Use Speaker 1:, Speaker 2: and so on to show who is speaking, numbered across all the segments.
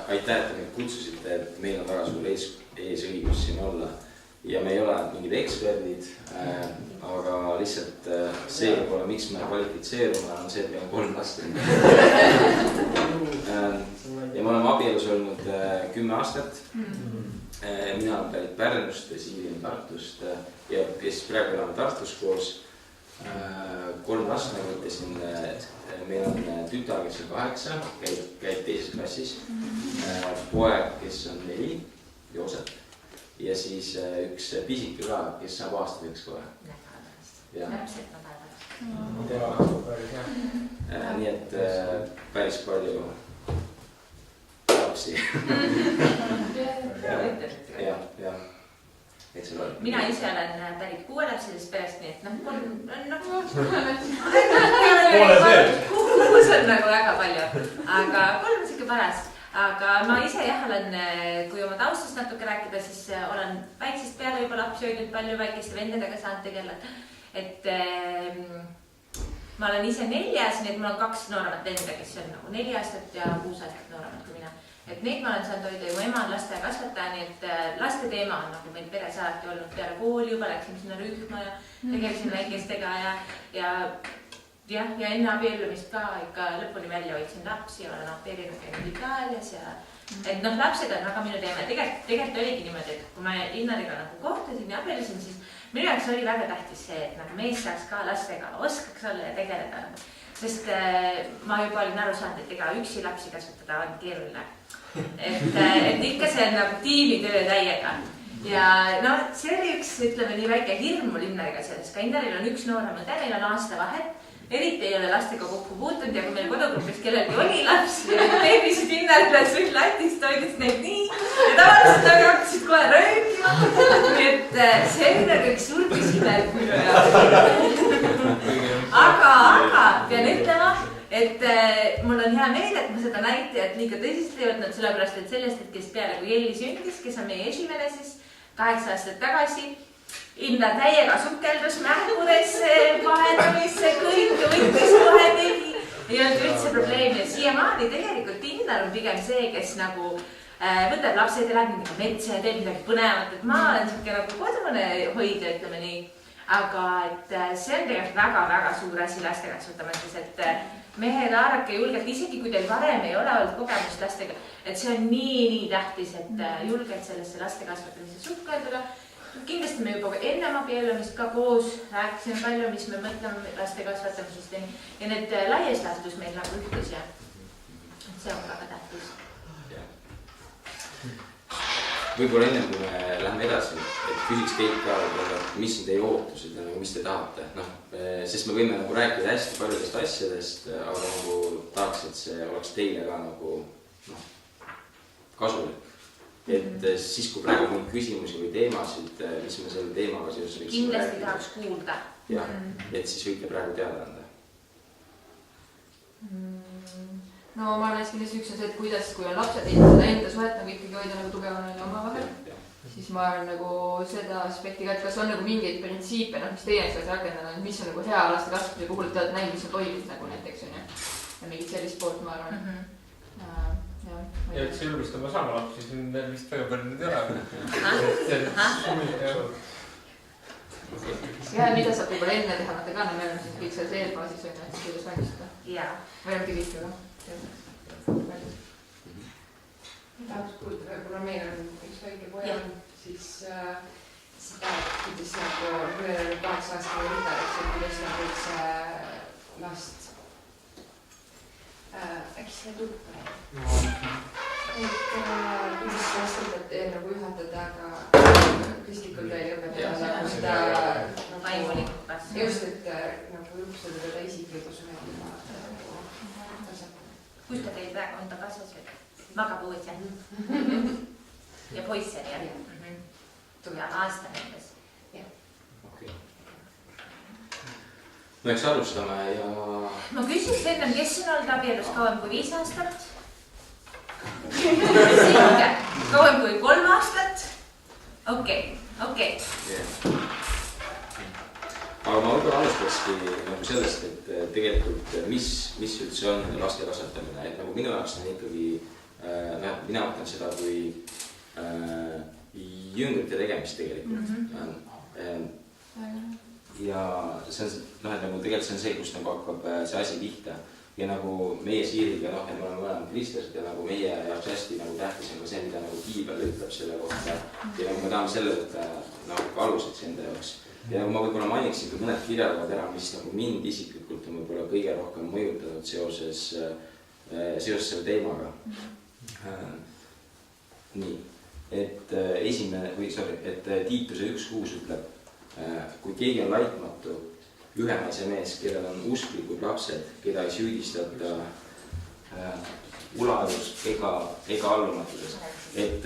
Speaker 1: aitäh, et te meid kutsusite, et meil on väga suur eesõigus siin olla. Ja me ei ole mingid eksperdid, aga lihtsalt see võib-olla, miks me kvalifitseerume, on see, et meil on 3 last. Ja me oleme abielus olnud 10 aastat. Mina olen pärit Pärnust ja Siiri on Tartust ja siis praegu oleme Tartus koos 3 last, nagu ütlesin. Meil on tütar, kes on 8, käib 2. klassis, poeg, kes on 4, Joosep. Ja siis üks pisike ka, kes saab aastaseks kohe.
Speaker 2: Täpselt nädalast.
Speaker 1: Nii et päris palju lapsi. Ja.
Speaker 2: Mina ise olen pärit 6 lapselist perest, nii et 6 on nagu väga palju, aga 3 on siuke paras. Aga ma ise olen, kui oma taustast natuke rääkida, siis olen väiksest peale juba lapsi hoidnud palju, väikeste vendadega saanud tegeleda. Et ma olen ise 4, nii et mul on 2 nooremat venda, kes on nagu 4 aastat ja 6 aastat nooremat kui mina. Et neid ma olen saanud hoida, ju ema on laste kasvataja, nii et laste teema on nagu meil peres alati olnud peale kooli, juba läksime sinna rühma ja tegelesin väikestega ja enne abiellumist ka ikka lõpuni välja hoidsin lapsi ja olen abiellunud käinud Itaalias ja et lapsed on väga minu teema. Tegelikult oligi niimoodi, et kui ma Innariga nagu kohtusin ja abiellusin, siis minu jaoks oli väga tähtis see, et mees saaks ka lastega, oskaks olla ja tegeleda. Sest ma juba olin aru saanud, et ega üksi lapsi kasvatada on keeruline. Et ikka see on nagu tiimitöö täiega. Ja see oli üks, ütleme nii väike hirm mul Innariga selles. Ka Innaril on üks noorem õde, meil on aasta vahet. Eriti ei ole lastega kokku puutunud ja kui meil kodugrupis kellelgi oli laps ja beebisid Innarile sünd latist, hoidis neid nii ja tavaliselt nad hakkasid kohe röökima. Nii et see oli nagu üks suur küsimärk minu jaoks. Aga pean ütlema, et mul on hea meel, et ma seda näitajat liiga tõsist ei võtnud, sellepärast et sellest hetkest peale, kui Elli sündis, kes on meie esimene siis 8 aastat tagasi, Inna täiega sukeldus mähkudesse, vahendamisse, kõike võttis kohe tegi. Ei olnud üldse probleemi ja siiamaani tegelikult Innar on pigem see, kes nagu võtab lapsed ja läheb mingi metsa ja teeb midagi põnevat. Et ma olen siuke nagu kodune hoidja, ütleme nii. Aga et see on tegelikult väga-väga suur asi laste kasvatamises, et mehed haarake julgelt, isegi kui teil varem ei ole olnud kogemust lastega, et see on nii tähtis, et julgelt sellesse laste kasvatamise suhkelduda. Kindlasti me juba ennem abiellumist ka koos rääkisime palju, mis me mõtleme laste kasvatamisest ja need laies laastus meil nagu ühtus ja see on väga tähtis.
Speaker 1: Võib-olla ennem, kui me läheme edasi, et küsiks teilt ka, mis on teie ootused ja mis te tahate. Sest me võime nagu rääkida hästi paljudest asjadest, aga nagu tahaks, et see oleks teile ka nagu kasulik. Et siis, kui praegu on küsimusi või teemasid, mis me selle teemaga seoses võiksime
Speaker 2: kindlasti tahaks kuulda.
Speaker 1: Jah, et siis võite praegu teada anda.
Speaker 3: No ma arvan, et kindlasti üks on see, et kuidas, kui on lapsed, seda enda suhet nagu ikkagi hoida nagu tugevana oma vahel. Siis ma arvan nagu seda aspekti ka, et kas on nagu mingeid printsiipe, mis teie saaks rakendada, mis on nagu hea laste kasvatamise puhul, et te olete näinud, mis on toiminud nagu näiteks on ja mingit sellist poolt, ma arvan.
Speaker 4: Ja et see julgustama saama lapsi, siin veel vist väga palju nüüd ei ole.
Speaker 3: Ja mida saab võib-olla enne teha, vaata ka, me oleme siis kõik selles eelfaasis on, et kuidas valmistada. Või on kõik ka.
Speaker 5: Tahaks kuulda, kuna meil on üks väike poja, siis seda, kuidas nagu 8 aastane üldajaks, et kuidas nagu üldse last äkki see tuppa. Et kuidas lastelt nagu ühendada, aga kristlikult veel õpetada nagu seda
Speaker 2: vaimulikult kasvu.
Speaker 5: Just, et nagu julgustada teda isikliku suhega.
Speaker 2: Kus ta teil praegu on ta kasvas või? Magab uues ja poisse nii. Ja aasta nendes.
Speaker 1: No eks alustame ja...
Speaker 2: Ma küsiks ennem, kes on olnud abielus kauem kui 5 aastat? Kauem kui 3 aastat? Okei.
Speaker 1: Aga ma võib-olla alustakski nagu sellest, et tegelikult mis üldse on laste kasvatamine. Et nagu minu jaoks on ikkagi mina võtan seda kui jüngrite tegemist tegelikult. Ja see on, et nagu tegelikult see on see, kus nagu hakkab see asi pihta. Ja nagu meie Siiriga, et me oleme mõlemad kristlased ja nagu meie jaoks hästi nagu tähtis on ka see, mida nagu Piibel ütleb selle kohta. Ja nagu me tahame selle võtta nagu aluseks enda jaoks. Ja nagu ma võib-olla mainiksin ka mõned kirjavad ära, mis nagu mind isiklikult on võib-olla kõige rohkem mõjutanud seoses selle teemaga. Nii, et Tiituse 1.6 ütleb, kui keegi on laitmatu, ühenaise mees, kellel on usklikud lapsed, keda ei süüdistata uladust ega allumatuses. Et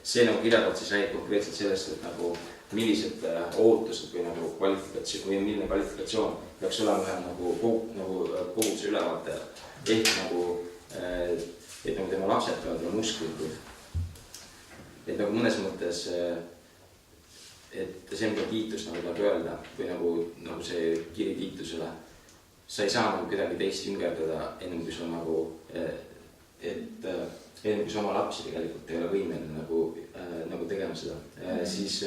Speaker 1: see nagu kirjapoolt siis räägib konkreetselt sellest, et nagu millised ootused või nagu kvalifikatsioon või milline kvalifikatsioon peaks olema ühe nagu koguduse ülevaatajal. Ehk nagu, et nagu tema lapsed peavad olema usklikud. Et nagu mõnes mõttes, et see, mida Tiitus nagu tahab öelda või nagu see kiri Tiitusele, sa ei saa nagu kedagi teist jüngerdada ennem kui sa nagu, ennem kui sa oma lapsi tegelikult ei ole võimeline nagu tegema seda. Siis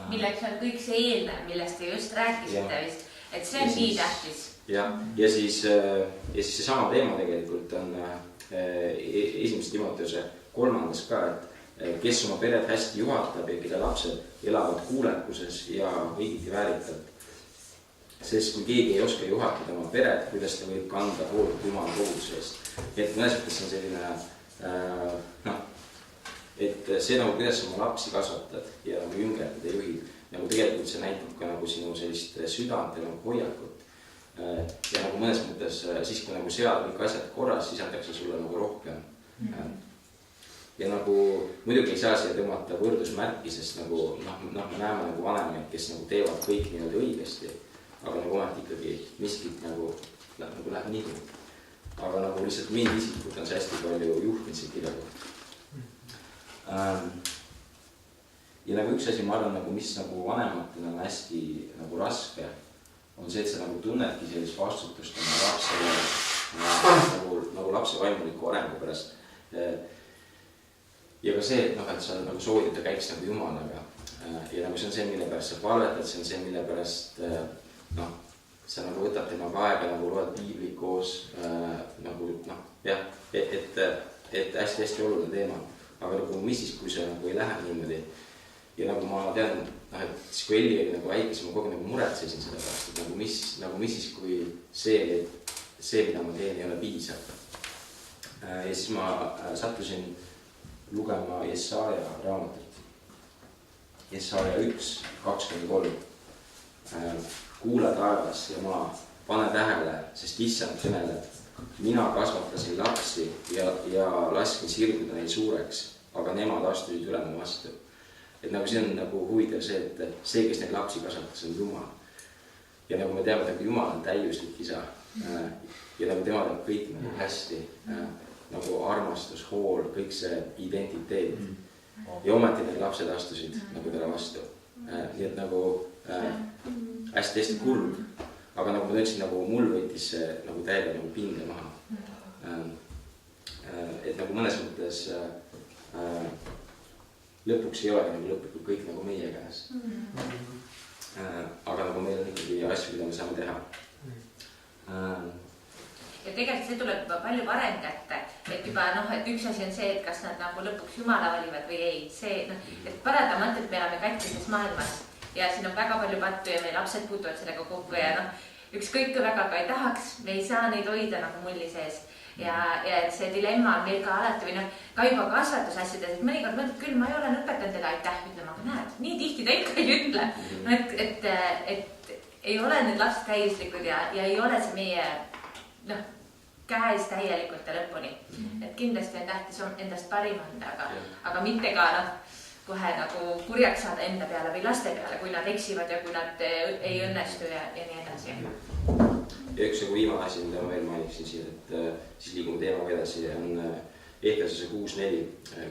Speaker 2: milleks on kõik see eelnev, millest te just rääkisite vist, et see on nii tähtis.
Speaker 1: Ja siis see sama teema tegelikult on 1. Timoteuse 3. ka, et kes oma peret hästi juhatab ja keda lapsed elavad kuulekuses ja õigiti väärikalt. Sest kui keegi ei oska juhatada oma peret, kuidas ta võib kanda hoolt Jumala koguduse eest. Et mõnes mõttes on selline, et see nagu kuidas oma lapsi kasvatad ja nagu jüngerdad ja juhid, nagu tegelikult see näitab ka nagu sinu sellist südant ja nagu hoiakut. Ja nagu mõnes mõttes siis, kui nagu seal kõik asjad korras, siis antakse sulle nagu rohkem. Ja nagu muidugi ei saa siia tõmmata võrdusmärki, sest nagu me näeme nagu vanemaid, kes nagu teevad kõik niimoodi õigesti, aga nagu ometi ikkagi miskit nagu läheb nihu. Aga nagu lihtsalt mind isiklikult on see hästi palju juhtinud see kirja kohta. Ja nagu üks asi, ma arvan, nagu, mis nagu vanematel on hästi nagu raske, on see, et sa nagu tunnedki sellist vastutust oma lapsele nagu lapse vaimuliku arengu pärast. Ja ka see, et sa nagu soovid, et ta käiks nagu Jumalaga. Ja nagu see on see, mille pärast sa palvetad, see on see, mille pärast sa nagu võtad temaga aega, nagu loed piiblit koos, et hästi oluline teema. Aga nagu mis siis, kui see nagu ei lähe niimoodi. Ja nagu ma tean, et siis kui Elli oli nagu väike, siis ma kogu nagu muretsesin selle pärast, et nagu mis siis, kui see, mida ma teen, ei ole piisav. Ja siis ma sattusin lugema Jesaja raamatut. Jesaja 1:23. Kuula taevas ja maa, pane tähele, sest Issand kõneleb. Mina kasvatasin lapsi ja laskin sirguda neid suureks, aga nemad astusid üle mu vastu. Et nagu see on nagu huvitav see, et see, kes neid lapsi kasvatas, on Jumal. Ja nagu me teame, et Jumal on täiuslik isa. Ja nagu tema teeb kõik nagu hästi. Nagu armastus, hool, kõik see identiteet. Ja ometi need lapsed astusid nagu talle vastu. Nii et nagu hästi kurb. Aga nagu ma ütlesin, nagu mul võitis see nagu täiega nagu pinge maha. Et nagu mõnes mõttes lõpuks ei ole nagu lõplikult kõik nagu meie käes. Aga nagu meil on ikkagi asju, mida me saame teha.
Speaker 2: Ja tegelikult see tuleb juba palju varem kätte, et juba et üks asi on see, et kas nad nagu lõpuks Jumala valivad või ei. See, et paratamatult me elame katkises maailmas ja siin on väga palju pattu ja meie lapsed puutuvad sellega kokku ja ükskõik kui väga ka ei tahaks, me ei saa neid hoida nagu mulli sees. Ja et see dilemma on meil ka alati või ka juba kasvatusasjades, et mõnikord mõtled küll, ma ei ole õpetanud teda aitäh ütlema, aga näed, nii tihti ta ikka ei ütle. Et ei ole need lapsed täiuslikud ja ei ole see meie käes täielikult ja lõpuni. Et kindlasti on tähtis endast parim anda, aga mitte ka kohe nagu kurjaks saada enda peale või laste peale, kui nad eksivad ja kui nad ei õnnestu ja nii edasi.
Speaker 1: Ja üks viimane asi, mida ma veel mainiksin siin, et siis liigume teemaga edasi, on Ehesuse 6.4,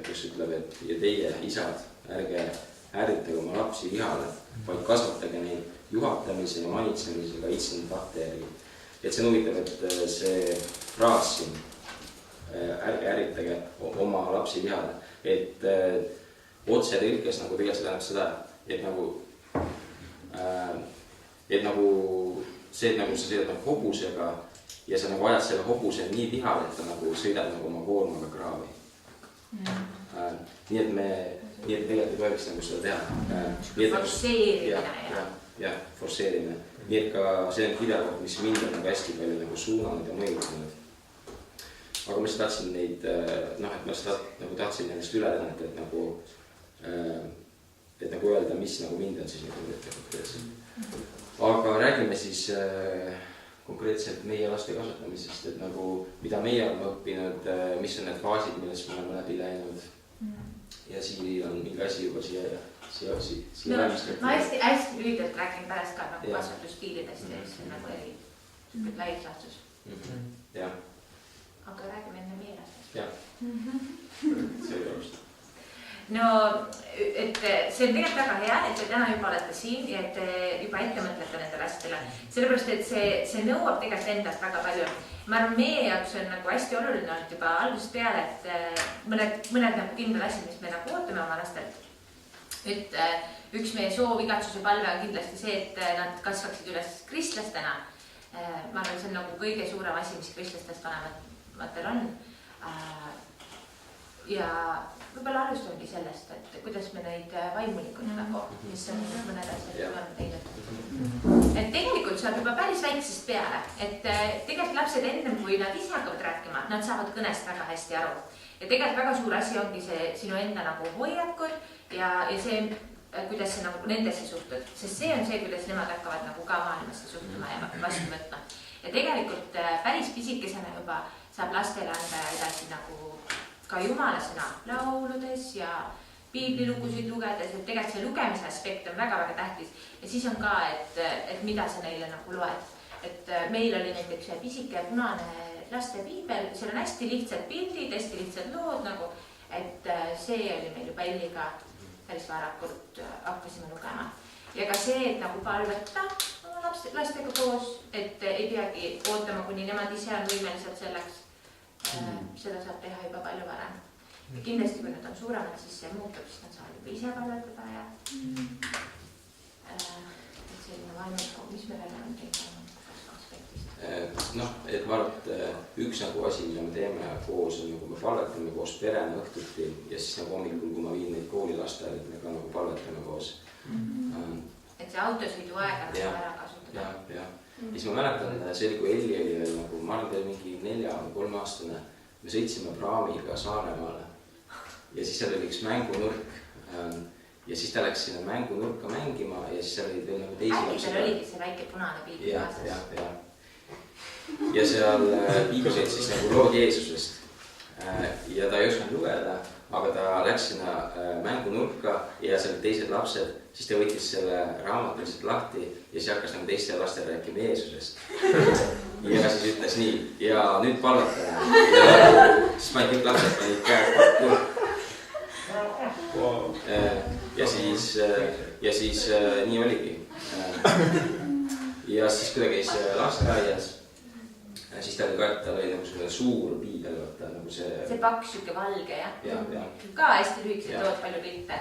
Speaker 1: kus ütleb, et ja teie isad, ärge ärritage oma lapsi vihale, vaid kasvatage neid juhatamise ja manitsemisega itsend tahte järgi. Et see on huvitav, et see fraas siin ärge ärritage oma lapsi vihada. Et otse tõlkes nagu tegelikult see tähendab seda, et nagu see, et nagu sa sõidad nagu hobusega ja sa nagu ajad selle hobuse nii vihale, et ta nagu sõidab nagu oma koormaga kraavi. Nii et tegelikult ei tohiks nagu seda teha.
Speaker 2: Forsseerimine.
Speaker 1: Jah, forsseerimine. Nii et ka see on kirjakoht, mis mind on nagu hästi palju nagu suunanud ja mõjutanud. Aga ma tahtsin neid, et ma nagu tahtsin nendest üle tõnnata, et nagu öelda, mis nagu mind on siis nagu konkreetselt. Aga räägime siis konkreetselt meie laste kasvatamisest, et nagu mida meie oleme õppinud, mis on need faasid, millest me oleme läbi läinud. Ja Siiri on mingi asi juba siia
Speaker 2: ma hästi lühidalt räägin pärast ka nagu kasvatusstiilidest ja siis on nagu eri laiuslaastus.
Speaker 1: Jah.
Speaker 2: Aga räägime enne meie lastest.
Speaker 1: Jah. See oli arust.
Speaker 2: No, et see on tegelikult väga hea, et te täna juba olete siin ja et te juba ette mõtlete nende lastele. Sellepärast, et see nõuab tegelikult endast väga palju. Ma arvan, meie jaoks on nagu hästi oluline olnud juba algusest peale, et mõned nagu kindlad asjad, mis me nagu ootame oma lastelt. Et üks meie soov, igatsus ja palve on kindlasti see, et nad kasvaksid üles kristlastena. Ma arvan, see on nagu kõige suurem asi, mis kristlastest vanematel on. Ja võib-olla alustamegi sellest, et kuidas me neid vaimulikud nagu, mis on mõned asjad, mis me oleme teinud. Et tegelikult saab juba päris väiksest peale, et tegelikult lapsed ennem, kui nad ise hakkavad rääkima, nad saavad kõnest väga hästi aru. Ja tegelikult väga suur asi ongi see sinu enda nagu hoiakud ja see, kuidas sa nagu nendesse suhtud. Sest see on see, kuidas nemad hakkavad nagu ka maailmasse suhtuma ja vastu võtma. Ja tegelikult päris pisikesena juba saab lastele anda edasi nagu ka Jumala sõna lauludes ja piiblilugusid lugedes, et tegelikult see lugemise aspekt on väga-väga tähtis. Ja siis on ka, et mida sa neile nagu loed. Et meil oli näiteks pisike punane laste piibel, seal on hästi lihtsad pildid, hästi lihtsad lood nagu, et see oli meil juba Elliga päris varakult hakkasime lugema. Ja ka see, et nagu palveta lastega koos, et ei peagi ootama, kuni nemad ise on võimelised selleks. Seda saab teha juba palju varem. Ja kindlasti, kui nad on suuremad, siis see muutub, siis nad saavad juba ise palvetada ja et selline vaimuliku, mis me veel on teinud aspektist?
Speaker 1: Et ma arvan, et üks nagu asi, mida me teeme koos, on nagu me palvetame koos perena õhtuti ja siis nagu hommikul, kui ma viin neid kooli lastele, et me ka nagu palvetame koos.
Speaker 2: Et see autosõidu aega nagu ära kasutada.
Speaker 1: Ja. Siis ma mäletan, see oli, kui Elli oli veel nagu, ma arvan, teil mingi 4-3 aastane, me sõitsime praamiga Saaremaale ja siis seal oli üks mängunurk ja siis ta läks sinna mängunurka mängima ja siis seal olid veel nagu teisi lapsi.
Speaker 2: Seal oligi see väike punane piibli kaasas.
Speaker 1: Ja seal piiblis olid siis nagu lood Jeesusest ja ta ei osanud lugeda, aga ta läks sinna mängunurka ja seal olid teised lapsed, siis ta võttis selle raamatu lihtsalt lahti ja siis hakkas nagu teiste lastele rääkima Jeesusest. Ja siis ütles nii, ja nüüd palvetame. Ja siis panid kõik lapsed panid käed pakku. Ja siis nii oligi. Ja siis kui ta käis lasteaias, siis ta oli nagu suur piibel, nagu see...
Speaker 2: See paks süke valge, jah?
Speaker 1: Ja.
Speaker 2: Ka hästi lühikesed lood palju pilte.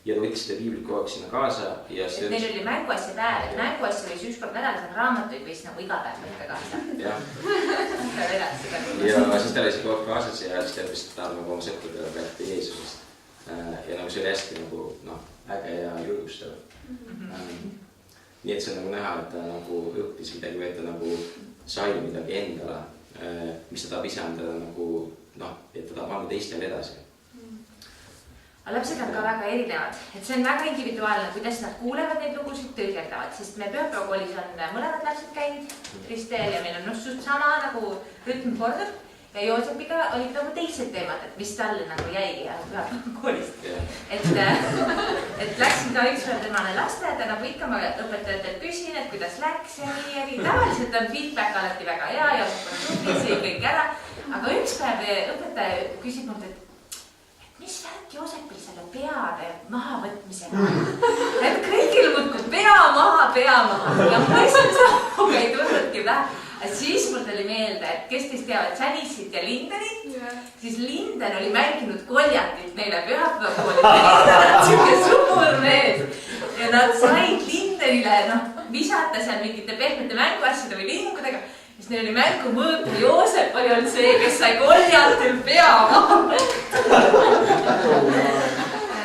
Speaker 1: Ja ta võttis seda piiblit kogu aeg sinna kaasa ja...
Speaker 2: Et neil oli mänguasja päev, et mänguasja võis ükskord nädalas raamatuid võis nagu iga päev võtta kaasa. Ja siis ta oli see kogu aeg kaasas ja siis ta ütles, et ta on nagu oma sõpradele rääkida Jeesusest. Ja nagu see oli hästi nagu äge ja julgustav. Nii et see on nagu näha, et ta nagu õppis midagi või et ta nagu sai midagi endale, mis ta tahab ise anda nagu, et ta tahab anda teistele edasi. Aga lapsed on ka väga erinevad, et see on väga individuaalne, kuidas nad kuulevad neid lugusid, tõlgendavad, sest me pühapäevakoolis on mõlemad lapsed käinud Ristel ja meil on suht sama nagu rütm kordub ja Joosepiga olid nagu teised teemad, et mis talle nagu jäi pühapäevakoolist. Et läksin ka ükspäev temale lasteaeda, nagu ikka ma õpetajatelt küsin, et kuidas läks ja nii. Tavaliselt on feedback alati väga hea, Joosep on tubli, see kõik ära, aga ükspäev õpetaja küsib mult, et mis värk Joosepil selle peade mahavõtmisega? Et kõigil muudkui pea maha. Ja ma lihtsalt ei tundnudki vähe. siis mul tuli meelde, et kes teist teavad Janicet ja Lindenit, siis Linden oli mänginud Koljatit neile pühapäevakooli. Linden on siuke suur mees ja nad said Lindenile visata seal mingite pehmete mänguasjade või lingudega. Siis neil oli mängumõõt ja Joosep oli olnud see, kes sai Koljatil pea maha.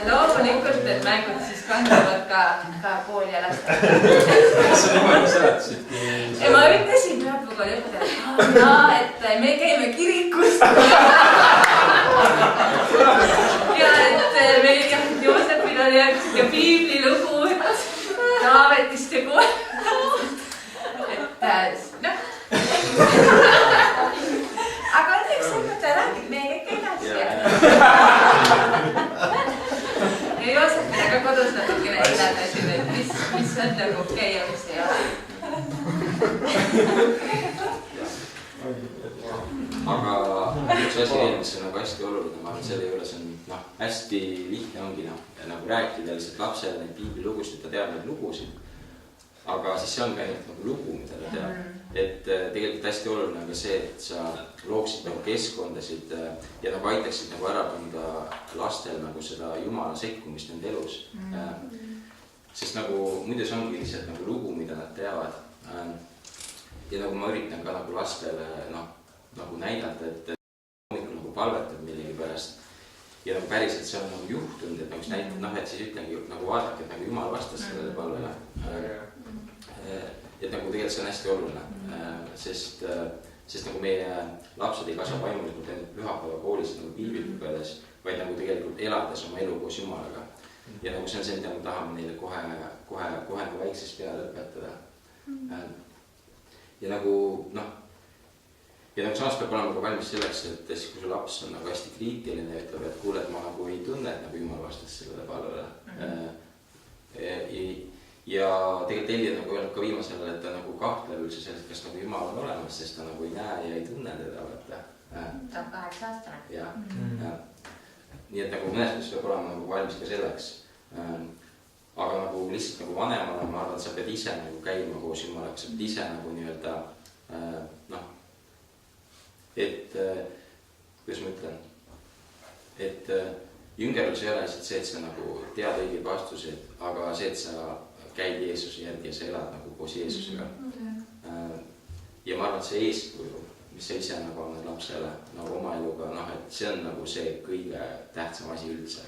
Speaker 2: Loomulikult need mängud siis kanduvad ka kooli ja laste.
Speaker 1: Kas sa niimoodi seletasid?
Speaker 2: Ja ma ütlesin pühapäevakooli õpetajale, et me käime kirikust. Ja et meil Joosepil oli siuke piiblilugu Taavetist ja aga õnneks õpetaja räägib meie kõik edasi. Ja Joosepile ka kodus natukene seletasin, et mis on nagu okei ja mis ei ole.
Speaker 1: Aga üks asi veel, mis on nagu hästi oluline, ma arvan, selle juures on hästi lihtne ongi nagu rääkida lihtsalt lapsele neid piiblilugusid, ta teab neid lugusid. Aga siis see on ka ainult nagu lugu, mida ta teab. Et tegelikult hästi oluline on ka see, et sa looksid nagu keskkondasid ja nagu aitaksid nagu ära tunda lastel nagu seda Jumala sekkumist nende elus. Sest nagu muidu see ongi lihtsalt nagu lugu, mida nad teavad. Ja nagu ma üritan ka nagu lastele nagu näidata, et hommikul nagu palvetab millegi pärast. Ja nagu päriselt see on nagu juhtunud, et nagu näitab, et siis ütlengi nagu vaadake, et nagu Jumal vastas sellele palvele. Et nagu tegelikult see on hästi oluline, sest nagu meie lapsed ei kasva vaimulikult ainult pühapäevakoolis nagu piiblit lugedes, vaid nagu tegelikult elades oma elu koos Jumalaga. Ja nagu see on see, mida me tahame neile kohe nagu väiksest peale õpetada. Ja nagu samas peab olema valmis selleks, et kui su laps on nagu hästi kriitiline ja ütleb, et kuule, et ma nagu ei tunne, et nagu Jumal vastas sellele palvele. Ja tegelikult Elli on nagu öelnud ka viimasel, et ta nagu kahtleb üldse sellest, kas nagu Jumal on olemas, sest ta nagu ei näe ja ei tunne teda.
Speaker 2: Ta on 8-aastane.
Speaker 1: Ja. Nii et nagu mõnes mõttes peab olema nagu valmis ka selleks. Aga nagu lihtsalt nagu vanemana ma arvan, et sa pead ise nagu käima koos Jumalaga, sa pead ise nagu nii-öelda et kuidas ma ütlen, et jüngerlus ei ole lihtsalt see, et sa nagu tead õigeid vastuseid, aga see, et sa käid Jeesuse järgi ja sa elad nagu koos Jeesusega. Ja ma arvan, et see eeskuju, mis sa ise nagu annad lapsele nagu oma eluga, et see on nagu see kõige tähtsam asi üldse.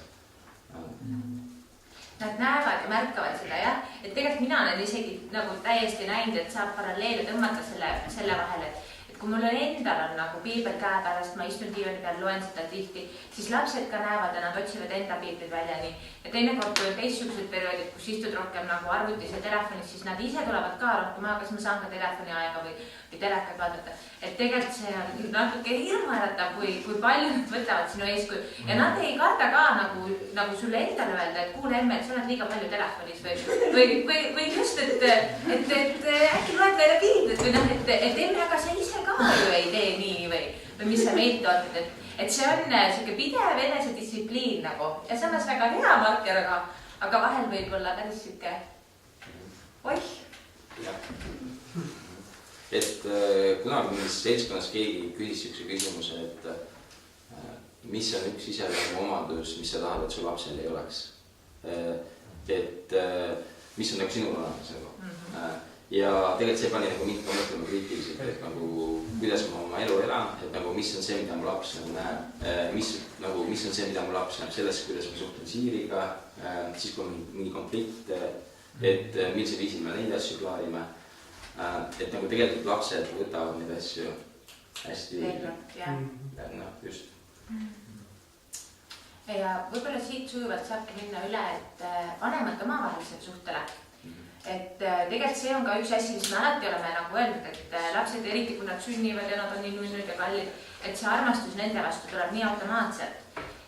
Speaker 2: Nad näevad ja märkavad seda, jah. Et tegelikult mina olen isegi nagu täiesti näinud, et saab paralleele tõmmata selle vahel, et kui mul endal on nagu piibel käe pärast, ma istun diivani peal, loen seda tihti, siis lapsed ka näevad ja nad otsivad enda piiblid välja nii. Ja teinekord, kui on teistsugused perioodid, kus istud rohkem nagu arvutis ja telefonis, siis nad ise tulevad ka rohkem, kas ma saan ka telefoni aega või telekat vaadata. Et tegelikult see on natuke hirmuäratav, kui palju nad võtavad sinu eeskuju. Ja nad ei karda ka nagu sulle endale öelda, et kuule emme, et sa oled liiga palju telefonis või just, et äkki loed meile piiblit või et emme, aga sa ise ka ju ei tee nii või mis sa meilt on. Et see on siuke pidev enesedistsipliin nagu ja samas väga hea marker, aga vahel võib olla päris siuke oih.
Speaker 1: Et kunagi mingis seltskonnas keegi küsis siukse küsimuse, et mis on üks iseloomu omadus, mis sa tahad, et su lapsel ei oleks. Et mis on nagu sinul olemas nagu. Ja tegelikult see pani nagu mind ka mõtlema kriitiliselt, et nagu kuidas ma oma elu elan, et nagu mis on see, mida mu laps nagu näeb, mis on see, mida mu laps näeb sellest, kuidas ma suhtlen Siiriga, siis kui on mingi konflikt, et millisel viisil me neid asju klaarime. Et nagu tegelikult lapsed võtavad neid asju hästi just.
Speaker 2: Ja võib-olla siit sujuvalt saabki minna üle, et vanemate omavahelised suhtele. Et tegelikult see on ka üks asi, mis me alati oleme nagu öelnud, et lapsed eriti kui nad sünnivad ja nad on nii nunnud ja kallid, et see armastus nende vastu tuleb nii automaatselt.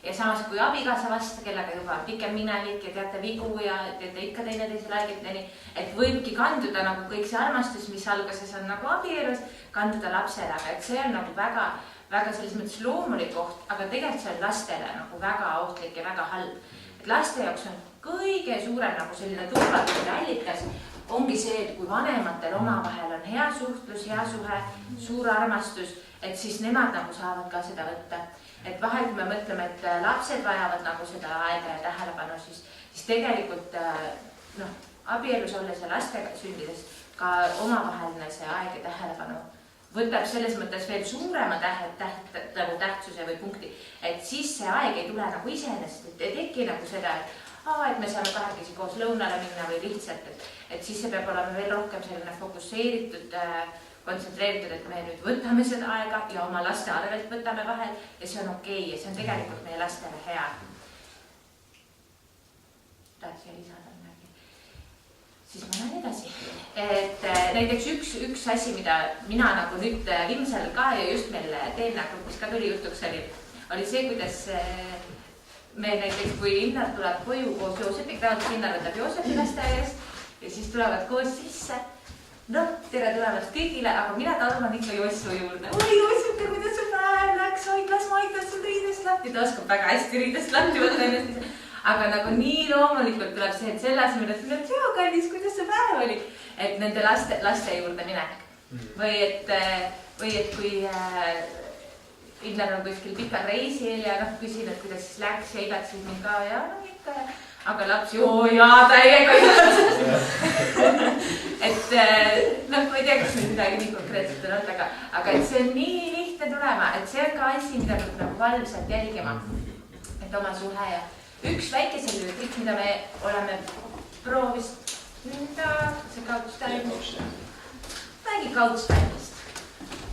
Speaker 2: Ja samas kui abikaasa vastu, kellega juba on pikem minevik ja teate vigu ja teete ikka teineteisele haiget, et võibki kanduda nagu kõik see armastus, mis alguses on nagu abielus, kanduda lapsele, aga et see on nagu väga selles mõttes loomulik koht, aga tegelikult see on lastele nagu väga ohtlik ja väga halb. Et laste jaoks on kõige suurem nagu selline turvatuse allikas, ongi see, et kui vanematel omavahel on hea suhtlus, hea suhe, suur armastus, et siis nemad nagu saavad ka seda võtta. Et vahel, kui me mõtleme, et lapsed vajavad nagu seda aega ja tähelepanu, siis tegelikult abielus olles ja lastega sündides ka omavaheline see aeg ja tähelepanu võtab selles mõttes veel suurema tähtsuse või punkti, et siis see aeg ei tule nagu iseenesest, et ei teki nagu seda, et me saame kahekesi koos lõunale minna või lihtsalt, et siis see peab olema veel rohkem selline fokusseeritud, kontsentreeritud, et me nüüd võtame seda aega ja oma laste arvelt võtame vahel ja see on okei ja see on tegelikult meie lastele hea. Tahaks siia lisada midagi. Siis ma lähen edasi. Et näiteks üks asi, mida mina nagu nüüd viimasel ka ja just meil DNA-grupis ka tuli jutuks oli see, kuidas me näiteks, kui Linnar tuleb koju koos Joosepiga, Linnar võtab Joosepi lasteaiast ja siis tulevad koos sisse. Tere tulemast kõigile, aga mina talman ikka Jossu juurde. Oi, Jossuke, kuidas su päev läks? Oi, las ma aitan sul riidest lahti. Ta oskab väga hästi riidest lahti võtta ennast. Aga nagu nii loomulikult tuleb see, et selle asemel, et tea, kallis, kuidas su päev oli? Et nende laste juurde minek. Või et kui Linnar on kuskil pikal reisil ja küsin, et kuidas siis läks ja igatsid mind ka ja ikka. Aga laps, täiega et ma ei tea, kas nüüd midagi nii konkreetselt on olnud, aga et see on nii lihtne tulema, et see on ka asi, mida peab nagu valvsalt jälgima, et oma suhe ja üks väike selline trikk, mida me oleme proovist, see kaudstime, räägi kaudstime'ist.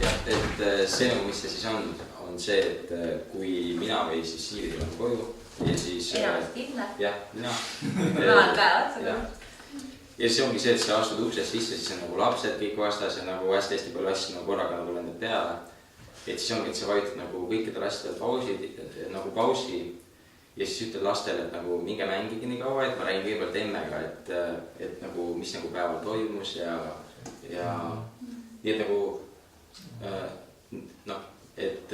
Speaker 1: Jah, et see, mis see siis on see, et kui mina või siis Siiri tulen koju ja siis...
Speaker 2: Enamast Linnar.
Speaker 1: Jah, mina.
Speaker 2: Maal päevad.
Speaker 1: Ja see ongi see, et sa astud uksest sisse, siis on nagu lapsed kõik vastas ja nagu hästi palju asju nagu korraga nagu lendab peale. Et siis ongi, et sa vajutad nagu kõikidel asjadel pausi ja siis ütled lastele, et nagu minge mängige nii kaua, et ma räägin kõigepealt emmega, et nagu mis nagu päeval toimus ja nii et nagu et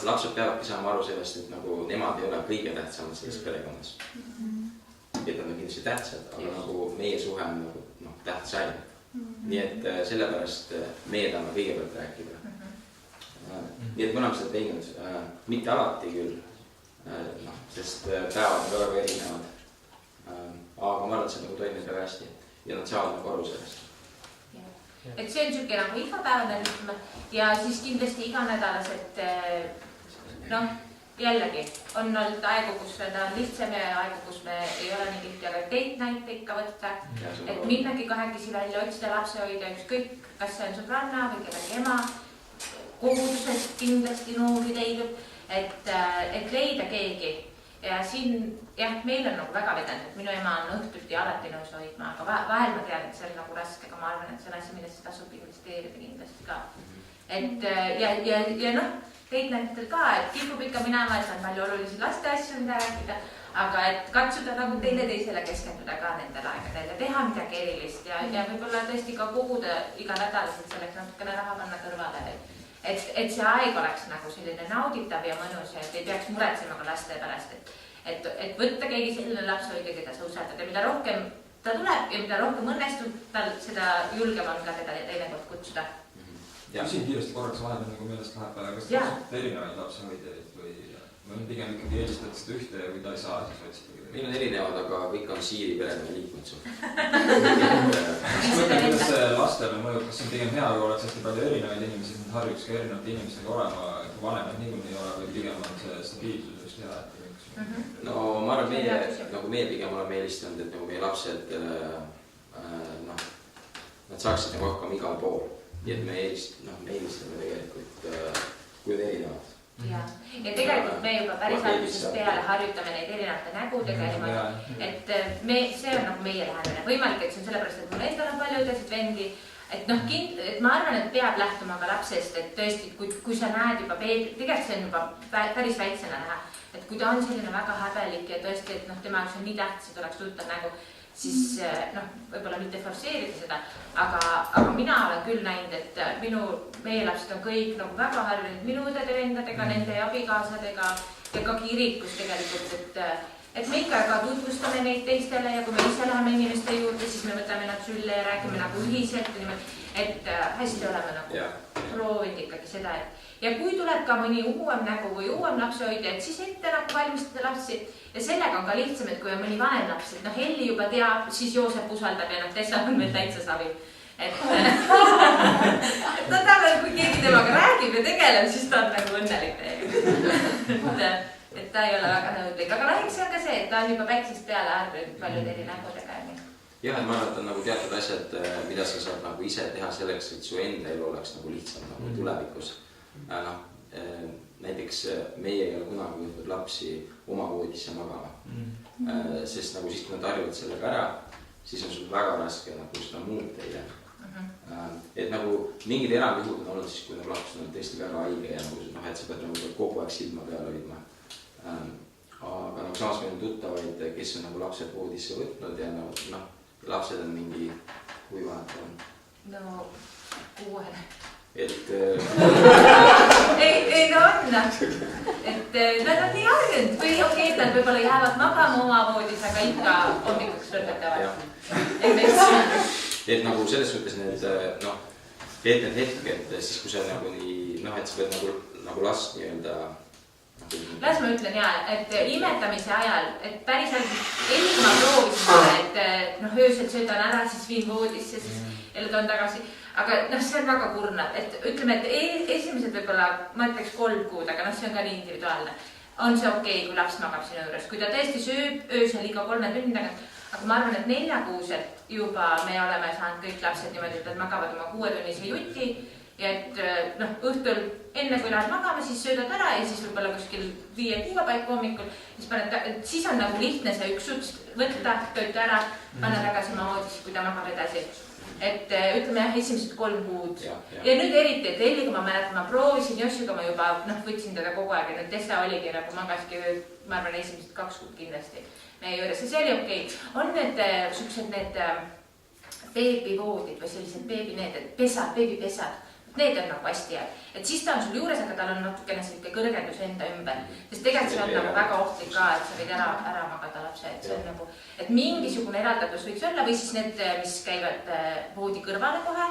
Speaker 1: lapsed peavadki saama aru sellest, et nagu nemad ei ole kõige tähtsamad selles perekonnas. Et nad on kindlasti tähtsad, aga nagu meie suhe on nagu tähtis ainult. Nii et sellepärast meie tahame kõigepealt rääkida. Nii et me oleme seda teinud, mitte alati küll, sest päevad on väga erinevad. Aga ma arvan, et see nagu toimib väga hästi ja nad saavad nagu aru sellest.
Speaker 2: Et see on siuke nagu igapäevane rütm ja siis kindlasti iganädalased, jällegi on olnud aegu, kus seda on lihtsam ja aegu, kus me ei ole nii tihti, aga date night ikka võtta, et minnagi kahekesi välja, otsida lapsehoidja ükskõik, kas see on sõbranna või kellegi ema, kogudusest kindlasti noori leidub, et leida keegi. Ja siin, meil on nagu väga vedanud, et minu ema on õhtuti alati nõus hoidma, aga vahel ma tean, et see on nagu raske, aga ma arvan, et see on asi, millest tasub investeerida kindlasti ka. Et teid näitel ka, et kipub ikka minema, et on palju olulisi laste asju, mida rääkida, aga et katsuda nagu teisele keskenduda ka nendel aegadel ja teha midagi erilist ja võib-olla tõesti ka koguda iga nädalaselt selleks natukene raha panna kõrvale. Et see aeg oleks nagu selline nauditav ja mõnus ja et ei peaks muretsema ka laste pärast, et võtta keegi selline lapsehoidja, keda sa usaldad ja mida rohkem ta tuleb ja mida rohkem õnnestub tal, seda julgem on ka teda teinekord kutsuda.
Speaker 6: Küsin kiiresti korraks vahepeal nagu meelest läheb, kas te otsite erinevaid lapsehoidjaid või pigem ikkagi eelistad seda ühte ja kui ta ei saa, siis otsite?
Speaker 1: Meil on erinevad, aga kõik on Siiri perede liikmed sul.
Speaker 6: Kas mõtled, kuidas lastele mõjub, kas on pigem hea, kui oleks hästi palju erinevaid inimesi, et harjuks ka erinevate inimestega olema, et vanemad niikuinii ei ole, või pigem on see stabiilsus just hea?
Speaker 1: No ma arvan, meie pigem oleme eelistanud, et meie lapsed nad saaksid nagu hakkama igal pool. Nii et me eelistame tegelikult, kui on erinevad.
Speaker 2: Ja tegelikult me juba päris algusest peale harjutame neid erinevate nägudega niimoodi, et see on nagu meie lähenemine. Võimalik, et see on sellepärast, et mul endal on palju õdesid vendi, et ma arvan, et peab lähtuma ka lapsest, et tõesti, kui sa näed juba tegelikult see on juba päris väiksena näha, et kui ta on selline väga häbelik ja tõesti, et tema jaoks on nii tähtis, et oleks tuttav nägu, siis võib-olla mitte forsseerida seda, aga mina olen küll näinud, et meie lapsed on kõik nagu väga harjunud minu õdede vendadega, nende abikaasadega ja ka kirikus tegelikult, et me ikka ka tutvustame neid teistele ja kui me ise läheme inimeste juurde, siis me võtame nad sülle ja räägime nagu ühiselt, et hästi oleme nagu proovinud ikkagi seda, et ja kui tuleb ka mõni uuem nägu või uuem lapsehoidja, et siis ette nagu valmistada lapsi ja sellega on ka lihtsam, et kui on mõni vanem laps, et Helli juba teab, siis Joosep usaldab ja Tessa on veel täitsa savi. Et ta talle, kui keegi temaga räägib ja tegeleb, siis ta on nagu õnnelik täiega. Et ta ei ole väga nõudlik, aga eks see on ka see, et ta on juba väiksest peale harjunud paljude eri nägudega.
Speaker 1: Jah, et ma arvan, et on nagu teatud asjad, mida sa saad nagu ise teha selleks, et su enda elu oleks nagu lihtsam nagu tulevikus. Näiteks meie ei ole kunagi võtnud lapsi oma voodisse magama. Sest nagu siis, kui nad harjuvad sellega ära, siis on sul väga raske nagu seda muud teile. Et nagu mingid erandjuhud on olnud siis, kui nagu laps on tõesti väga haige ja nagu, et sa pead nagu kogu aeg silma peale hoidma. Aga nagu samas meil on tuttavaid, kes on nagu lapsed voodisse võtnud ja lapsed on mingi, kui vanad on?
Speaker 2: No 6.
Speaker 1: Et
Speaker 2: ei no on, et nad on nii harjunud või okei, et nad võib-olla jäävad magama oma voodis, aga ikka hommikuks lõpetavad.
Speaker 1: Et nagu selles suhtes need, need hetked, siis kui sa nagu nii, et sa pead nagu last nii-öelda
Speaker 2: las ma ütlen et imetamise ajal, et päris enne ma proovisin seda, et öösel söödan ära, siis viin voodisse, siis jälle toon tagasi. Aga see on väga kurnav, et ütleme, et esimesed võib-olla, ma ütleks 3 kuud, aga see on ka nii individuaalne. On see okei, kui laps magab sinu juures, kui ta tõesti sööb öösel iga 3 tunni tagant, aga ma arvan, et 4-kuuselt juba me oleme saanud kõik lapsed niimoodi, et nad magavad oma 6-tunnise juti ja et õhtul enne kui lähed magama, siis söödad ära ja siis võib-olla kuskil 5-6 paiku hommikul, siis on nagu lihtne see üks suts võtta, toita ära, panna tagasi oma voodisse, kui ta magab edasi. Et ütleme esimesed 3 kuud. Ja nüüd eriti, et Helliga ma mäletan, ma proovisin Jossiga, ma juba võtsin teda kogu aeg ja nüüd Tessa oligi nagu magaski, ma arvan, esimesed 2 kuud kindlasti meie juures ja see oli okei. On need suksed need beebivoodid või sellised beebipesad. Need on nagu hästi hea, et siis ta on sul juures, aga tal on natukene selline kõrgendus enda ümber. Sest tegelikult see on nagu väga ohtlik ka, et sa võid ära magada lapse, et see on nagu, et mingisugune eraldatus võiks olla või siis need, mis käivad voodi kõrvale kohe,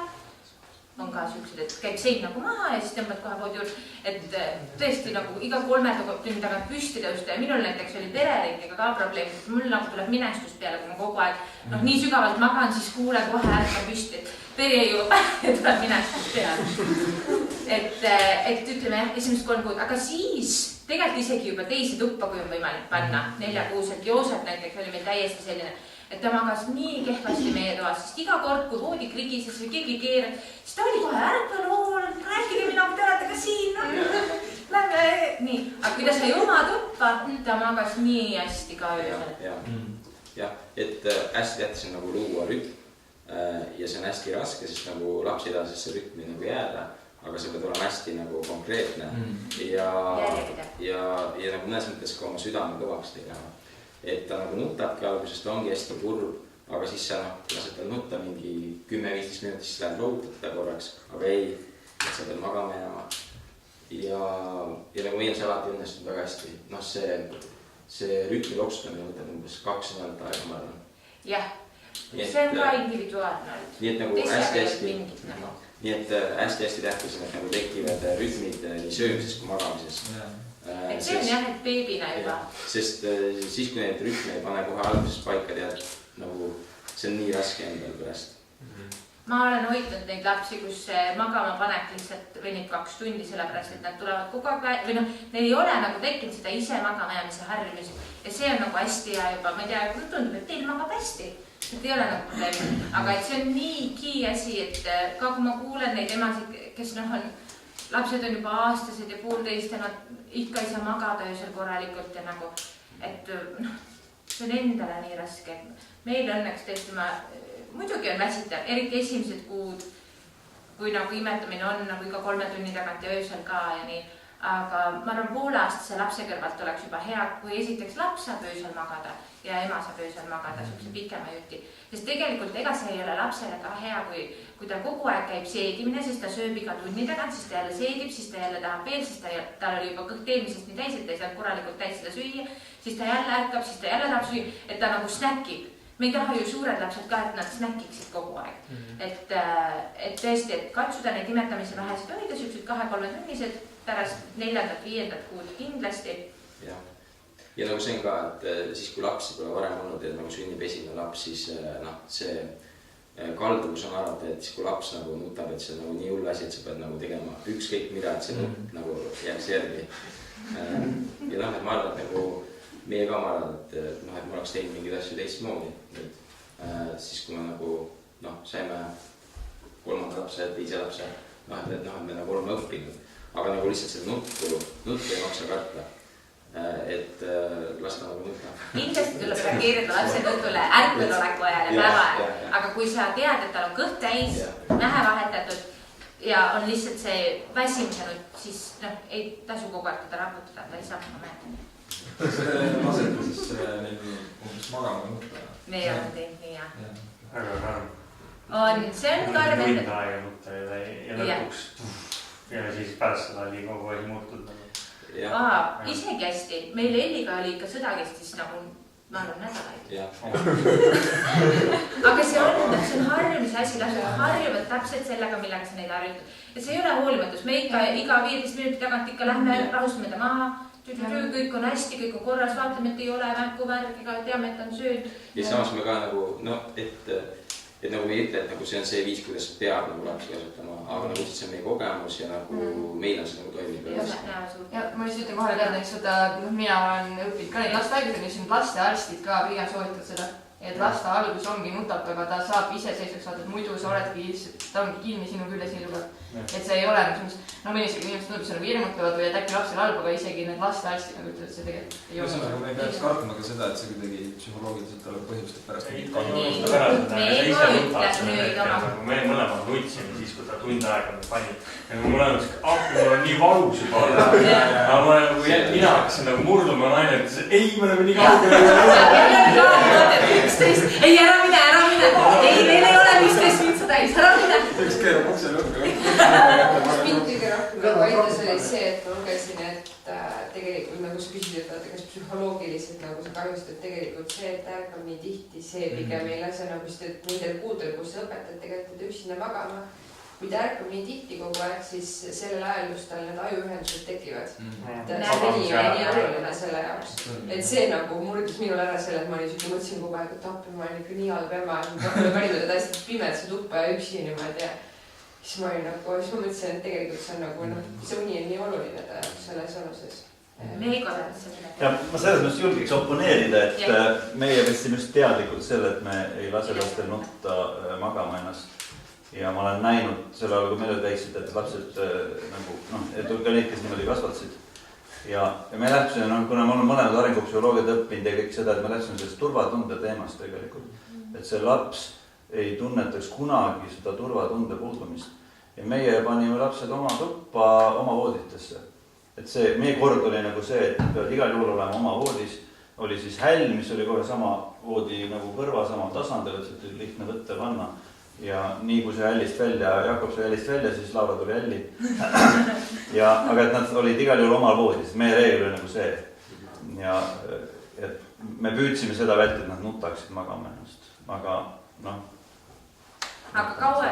Speaker 2: on ka siuksed, et käib sein nagu maha ja siis tõmbad kohe voodi juurde, et tõesti nagu iga 3 tunni tagant püsti tõusta ja minul näiteks oli pereringiga ka probleem, et mul nagu tuleb minestus peale, kui ma kogu aeg nii sügavalt magan, siis kuulen kohe ärkan püsti, peri ei jõua ja tuleb minestus peale. Et ütleme esimesed 3 kuud, aga siis tegelikult isegi juba teise tuppa, kui on võimalik panna 4-kuuselt. Joosep näiteks oli meil täiesti selline, et ta magas nii kehvasti meie toas, sest iga kord, kui voodi krigises või keegi keerab, siis ta oli kohe ärkvel, rääkige minuga, te olete ka siin. Lähme, nii. Aga kui ta sai oma tuppa, ta magas nii hästi ka öösel.
Speaker 1: Jah, et hästi tähtis on nagu luua rütm ja see on hästi raske, sest nagu lapsi edasesse rütmi nagu jääda, aga see peab olema hästi nagu konkreetne ja nagu mõnes mõttes ka oma südame kõvaks tegema. Et ta nagu nutabki alguses, ta ongi hästi kurb, aga siis sa lased tal nutta mingi 10-15 minutit, siis lähed lohutad ta korraks, aga ei, et sa pead magama jääma. Ja nagu meil see alati õnnestunud väga hästi, see rütmi loksutamine võtab umbes 2 nädalat aega, ma arvan.
Speaker 2: Jah, see on ka individuaalne.
Speaker 1: Nii et nagu hästi tähtis on, et nagu tekivad rütmid nii söömises kui magamises.
Speaker 2: Et see on jah, et beebina juba.
Speaker 1: Sest siis, kui need rütme ei pane kohe alguses paika, tead, nagu see on nii raske endal pärast.
Speaker 2: Ma olen hoidnud neid lapsi, kus magama panek lihtsalt venib 2 tundi, sellepärast, et nad tulevad kogu aeg, või neil ei ole nagu tekkinud seda ise magama jäämise harjumist. Ja see on nagu hästi hea juba, ma ei tea, tundub, et teil magab hästi. Et ei ole nagu probleemi. Aga et see on niigi asi, et ka kui ma kuulen neid emasid, kes lapsed on juba aastased ja 1,5 ja nad ikka ei saa magada öösel korralikult ja nagu, et see on endale nii raske. Meil õnneks tõesti muidugi on väsitav, eriti esimesed kuud, kui nagu imetamine on nagu iga 3 tunni tagant ja öösel ka ja nii. aga ma arvan, pooleaastase lapse kõrvalt oleks juba hea, kui esiteks laps saab öösel magada ja ema saab öösel magada sellise pikema juti. Sest tegelikult ega see ei ole lapsele ka hea, kui ta kogu aeg käib seedimine, siis ta sööb iga tunni tagant, siis ta jälle seedib, siis ta jälle tahab veel, siis tal oli juba kõht eelmisest nii täis, et ta ei saanud korralikult täis seda süüa, siis ta jälle ärkab, siis ta jälle tahab süüa, et ta nagu snäkib. Me ei taha ju suured lapsed ka, et nad snäkiksid kogu aeg. Et tõesti, et katsuda neid imetamise vahesid hoida, siuksed 2-3 tunnised pärast 4.-5. kuud kindlasti.
Speaker 1: Ja nagu see on ka, et siis kui lapsi pole varem olnud, et nagu sünnib esimene laps, siis see kalduvus on arvata, et siis kui laps nagu nutab, et see on nagu nii hull asi, et sa pead nagu tegema ükskõik mida, et see nutt nagu jääks järgi. Ja et ma arvan, et nagu meie ka ma arvan, et ma oleks teinud mingeid asju teistmoodi. Siis kui me nagu saime 3. lapse, 5. lapse, et me nagu oleme õppinud. Aga nagu lihtsalt seda nuttu ei maksa karta, et las ta nagu nutab.
Speaker 2: Kindlasti tuleb reageerida lapse nutule ärkveloleku ajal ja päeva ajal. Aga kui sa tead, et tal on kõht täis, nähe vahetatud ja on lihtsalt see väsimise nutt, siis ei tasu kogu aeg teda raputada, ta ei saa mõelda.
Speaker 6: Kas lasete siis neil umbes magama nutta?
Speaker 2: Meie on teinud nii, jah.
Speaker 4: Väga karm.
Speaker 2: See on karm.
Speaker 4: Tund aega nutta ja lõpuks. Ja siis pärast seda oli kogu aeg muutud.
Speaker 2: Isegi hästi. Meil Elliga oli ikka sõda kestis nagu, ma arvan, nädalaid. Aga see on harjumise asi. Lapsed harjuvad täpselt sellega, millega sa neid harjutad. Ja see ei ole hoolimatus. Me ikka iga 15 minuti tagant ikka lähme rahustame ta maha. Kõik on hästi, kõik on korras, vaatame, et ei ole märkuvärg, ega teame, et on sööd.
Speaker 1: Ja samas me ka nagu, et nagu me ei ütle, et nagu see on see viis, kuidas peab nagu lapsi kasutama, aga nagu see on meie kogemus ja nagu meil on see nagu toimib.
Speaker 3: Ja ma just ütlen kohe teada, et mina olen õppinud ka neid lasteaigud, mis on lastearstid ka pigem soovitavad seda, et laste algus ongi nutab, aga ta saab iseseisvaks vaadata, muidu sa oledki, ta ongi kinni sinu küljes nii lugu. Et see ei ole, mõnisegi inimesed tundub, see nagu hirmutavad või et äkki lapsel halb, aga isegi need lastearstid nagu ütlevad, see tegelikult ei ole.
Speaker 6: Ühesõnaga, me ei peaks kartma ka seda, et see kuidagi psühholoogiliselt tuleb põhjust, et pärast mingit kahju.
Speaker 4: Me mõlemad nutsime siis, kui ta tund aega pani. Mul on nii valus juba. Aga mina hakkasin nagu murduma naine, ütles, et ei, me oleme nii kaugele.
Speaker 2: 11, ei ära mine. Ei, meil ei ole 15 nüüd täis, ära mine.
Speaker 6: Üks keerab ukse lõhku.
Speaker 5: Mind kõige rohkem aitas oli see, et ma lugesin, et tegelikult nagu sa küsisid, et kas psühholoogiliselt nagu sa kahjustad tegelikult see, et ärkab nii tihti, see pigem ei lase nagu just, et nendel kuudel, kus sa õpetad tegelikult üksinda magama. Kui ta ärkab nii tihti kogu aeg, siis sellel ajal, kus tal need ajuühendused tekivad. See oli nii oluline selle jaoks. Et see nagu murdis minul ära selle, et ma mõtlesin kogu aeg, et appi, ma olen ikka nii halb ema. Me panime teda hästi pimedasse tuppa ja üksi niimoodi. Siis ma mõtlesin, et tegelikult see on nagu, see uni on nii oluline selles oluses.
Speaker 2: Me ei korrata selle.
Speaker 7: Ja ma selles mõttes julgiks oponeerida, et meie võtsime just teadlikult selle, et me ei lase lastel nutta magama ennast. Ja ma olen näinud selle ajal, kui meile väiksid, et lapsed nagu, et ka neid, kes niimoodi kasvatasid. Ja me lähtusime, kuna me oleme mõlemad arengupsühholoogiad õppinud ja kõik seda, et me lähtusime sellest turvatunde teemast tegelikult. Et see laps ei tunnetaks kunagi seda turvatunde puudumist. Ja meie panime lapsed oma tuppa, oma vooditesse. Et see, meie kord oli nagu see, et peavad igal juhul olema oma voodis. Oli siis häll, mis oli kohe sama voodi nagu kõrva, sama tasandil, et see oli lihtne võtta ja panna. Ja nii kui see hällist välja, Jakob sai hällist välja, siis Laura tuli hälli. Aga et nad olid igal juhul omal voodis, meie reegel oli nagu see. Ja et me püüdsime seda vältida, et nad nutaksid magama ennast. Aga
Speaker 2: kaua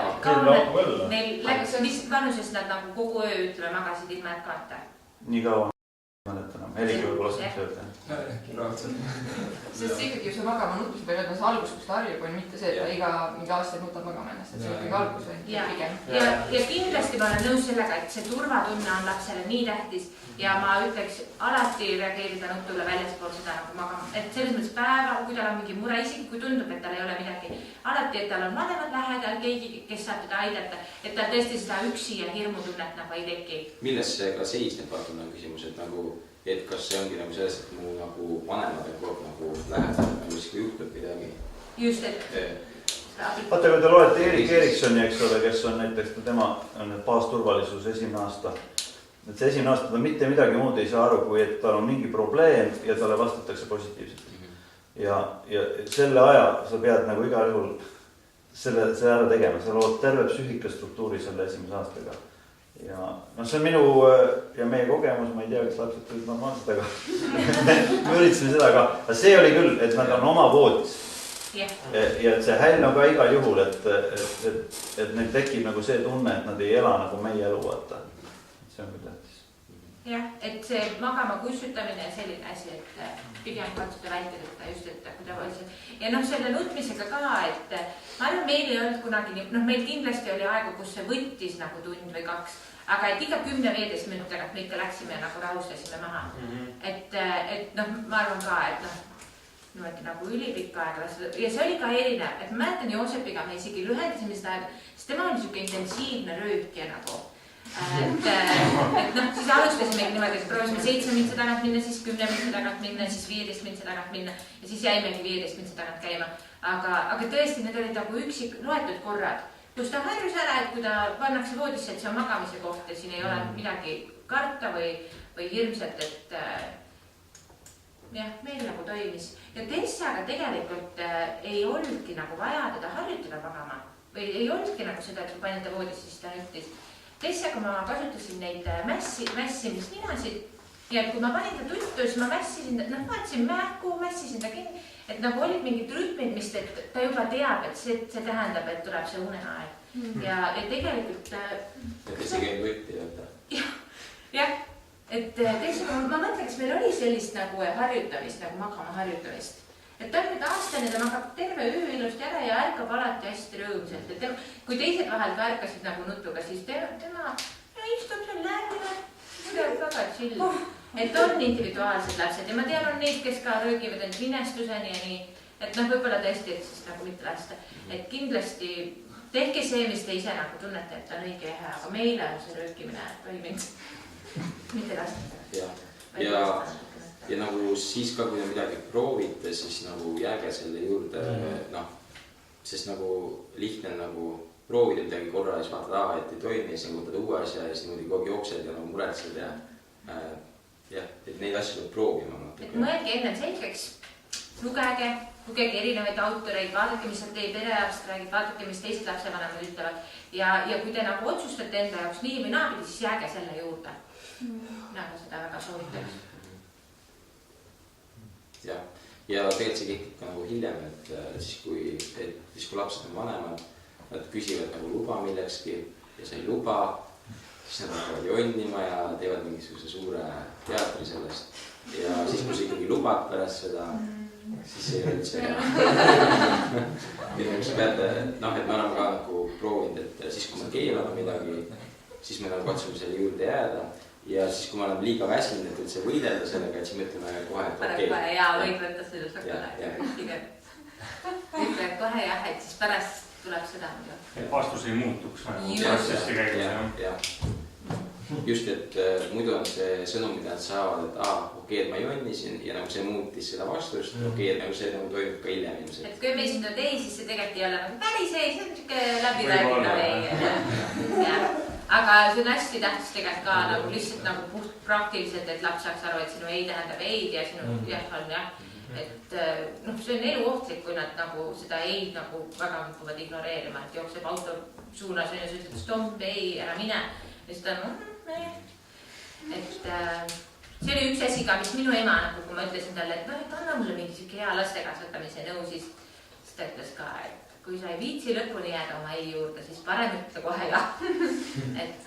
Speaker 2: neil läks, mis vanusest nad nagu kogu öö ütleme magasid ilma ärkata?
Speaker 7: Nii kaua mäletan, Heligi võib-olla oskaks öelda.
Speaker 3: Sest see ikkagi ju see magama nutmise periood on see algus, kus ta harjub, on mitte see, et ta mingi aasta nutab magama ennast, et see ikkagi algus on pigem.
Speaker 2: Ja kindlasti ma olen nõus sellega, et see turvatunne on lapsele nii tähtis ja ma ütleks alati reageerida nutule väljaspool seda nagu magama. Et selles mõttes päeval, kui tal on mingi mure, isegi kui tundub, et tal ei ole midagi, alati, et tal on vanemad lähedal, keegi, kes saab teda aidata, et tal tõesti seda üksi ja hirmutunnet nagu ei teki.
Speaker 1: Milles see ka seisneb, vaatame küsimus, et nagu et kas see ongi nagu selles, et mu nagu vanemad on kogu nagu lähedal, nagu siis kui juhtub midagi.
Speaker 2: Just, et...
Speaker 7: Vaata, kui te loete Erik Eriksoni, eks ole, kes on näiteks, tema on baasturvalisus 1. aasta et see esimene aasta ta mitte midagi muud ei saa aru, kui et tal on mingi probleem ja talle vastatakse positiivselt. Ja selle aja sa pead nagu igal juhul selle ära tegema, sa lood terve psüühikastruktuuri selle esimese aastaga. Ja see on minu ja meie kogemus, ma ei tea, kas lapsed tulid normaalselt, aga me üritasime seda ka. Aga see oli küll, et nad on oma voodis. Ja et see häll on ka igal juhul, et neil tekib nagu see tunne, et nad ei ela nagu meie elu vaata. See on küll tähtis.
Speaker 2: Jah, et see magama kussutamine ja selline asi, et pigem katsuda vältida seda just, et kui ta oli see. Ja selle nutmisega ka, et ma arvan, meil ei olnud kunagi, meil kindlasti oli aegu, kus see võttis nagu tund või 2, aga et iga 10-15 minuti tagant me ikka läksime nagu rahustasime maha. Et ma arvan ka, et niimoodi nagu ülipikka aega ja see oli ka erinev, et ma mäletan Joosepiga me isegi lühendasime seda aega, sest tema oli niisugune intensiivne röökja nagu. Siis alustasimegi niimoodi, et proovisime 7 mintse tagant minna, siis 10 mintse tagant minna, siis 15 mintse tagant minna ja siis jäimegi 15 mintse tagant käima. Aga tõesti, need olid nagu üksik loetud korrad, kus ta harjus ära, et kui ta pannakse voodisse, et see on magamise koht ja siin ei ole midagi karta või hirmsat, et jah, meil nagu toimis. Ja Tessaga tegelikult ei olnudki nagu vaja teda harjutada magama või ei olnudki nagu seda, et kui panin ta voodisse, siis ta nüttis. Tessaga ma kasutasin neid mässimisninasid ja kui ma panin ta tuttu, siis ma mässisin, vaatasin märku, mässisin ta kinni, et nagu olid mingid rütmid, mis ta juba teab, et see tähendab, et tuleb see uneaeg. Ja tegelikult...
Speaker 1: Et isegi ei võtti võtta.
Speaker 2: Jah, et Tessaga ma mõtlen, kas meil oli sellist nagu harjutamist, nagu magama harjutamist. Et ta on nüüd aastane, ta magab terve öö ilusti ära ja ärkab alati hästi rõõmselt. Kui teised vahel ka ärkasid nagu nutuga, siis tema istub seal läämine, see on väga chill. Et on individuaalsed lapsed ja ma tean, on neid, kes ka röögivad end vinestuseni ja nii. Et võib-olla tõesti, et siis nagu mitte lasta. Et kindlasti tehke see, mis te ise nagu tunnete, et on õige ja hea, aga meile on see röökimine toiminud. Mitte lasta.
Speaker 1: Ja nagu siis ka, kui te midagi proovite, siis nagu jääge selle juurde, sest nagu lihtne nagu proovida midagi korra ja siis vaatad, et ei toimi ja siis võtad uue asja ja siis niimoodi kogu jooksed ja nagu muretsed ja et neid asju peab proovima.
Speaker 2: Et mõelge ennem selgeks, lugege erinevaid autoreid, vaadake, mis teie perearst räägib, vaadake, mis teised lapsevanemad ütlevad ja kui te nagu otsustate enda jaoks nii või naapidi, siis jääge selle juurde. Nagu seda väga soovitaks. Ja tegelikult see kehtib ka nagu hiljem, et siis kui lapsed on vanemad, nad küsivad nagu luba millekski ja sa ei luba, siis nad hakkavad jonnima ja teevad mingisuguse suure teatri sellest. Ja siis, kui sa ikkagi lubad pärast seda, siis ei ole üldse hea. Ja kui sa peate, et me oleme ka nagu proovinud, et siis kui me keelame midagi, siis me nagu katsume selle juurde jääda. Ja siis, kui me oleme liiga väsinud, et üldse võidelda sellega, et siis me ütleme kohe, et okei. Jaa, võid võtta selle šokolaadi. Ütle kohe jah, et siis pärast tuleb seda.
Speaker 4: Et vastus ei muutuks.
Speaker 1: Just, et muidu on see sõnum, mida nad saavad, et okei, et ma jonnisin ja nagu see muutis seda vastust, okei, et nagu see nagu toimub ka hiljem ilmselt.
Speaker 2: Et kui me esindavad ei, siis see tegelikult ei ole nagu päris ei, see on niisugune läbiräägina ei. Aga see on hästi tähtis tegelikult ka nagu lihtsalt nagu puht praktiliselt, et laps saaks aru, et sinu ei tähendab eid ja sinu jah on jah. Et see on eluohtlik, kui nad nagu seda ei nagu väga mõtlevad ignoreerima, et jookseb auto suunas ja sa ütled stopp, ei, ära mine. Ja seda et see oli üks asi ka, mis minu ema, kui ma ütlesin talle, et anna mulle mingi siuke hea laste kasvatamise nõu, siis ta ütles ka, et kui sa ei viitsi lõpuni jääda oma ei juurde, siis parem ütle kohe jah. Et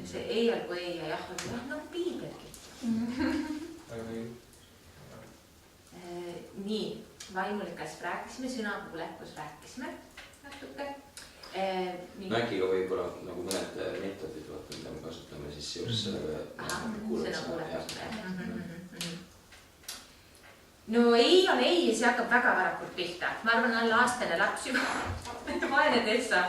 Speaker 2: see ei olgu ei ja jah, nagu piibelgi. Nii, vaimulikast rääkisime, sõnakuulekus rääkisime natuke.
Speaker 1: Äkki ka võib-olla nagu mõned meetodid, mida me kasutame siis seoses sellega.
Speaker 2: No ei on ei ja see hakkab väga varakult pihta. Ma arvan, alla aastane laps juba. Vaene Tessa.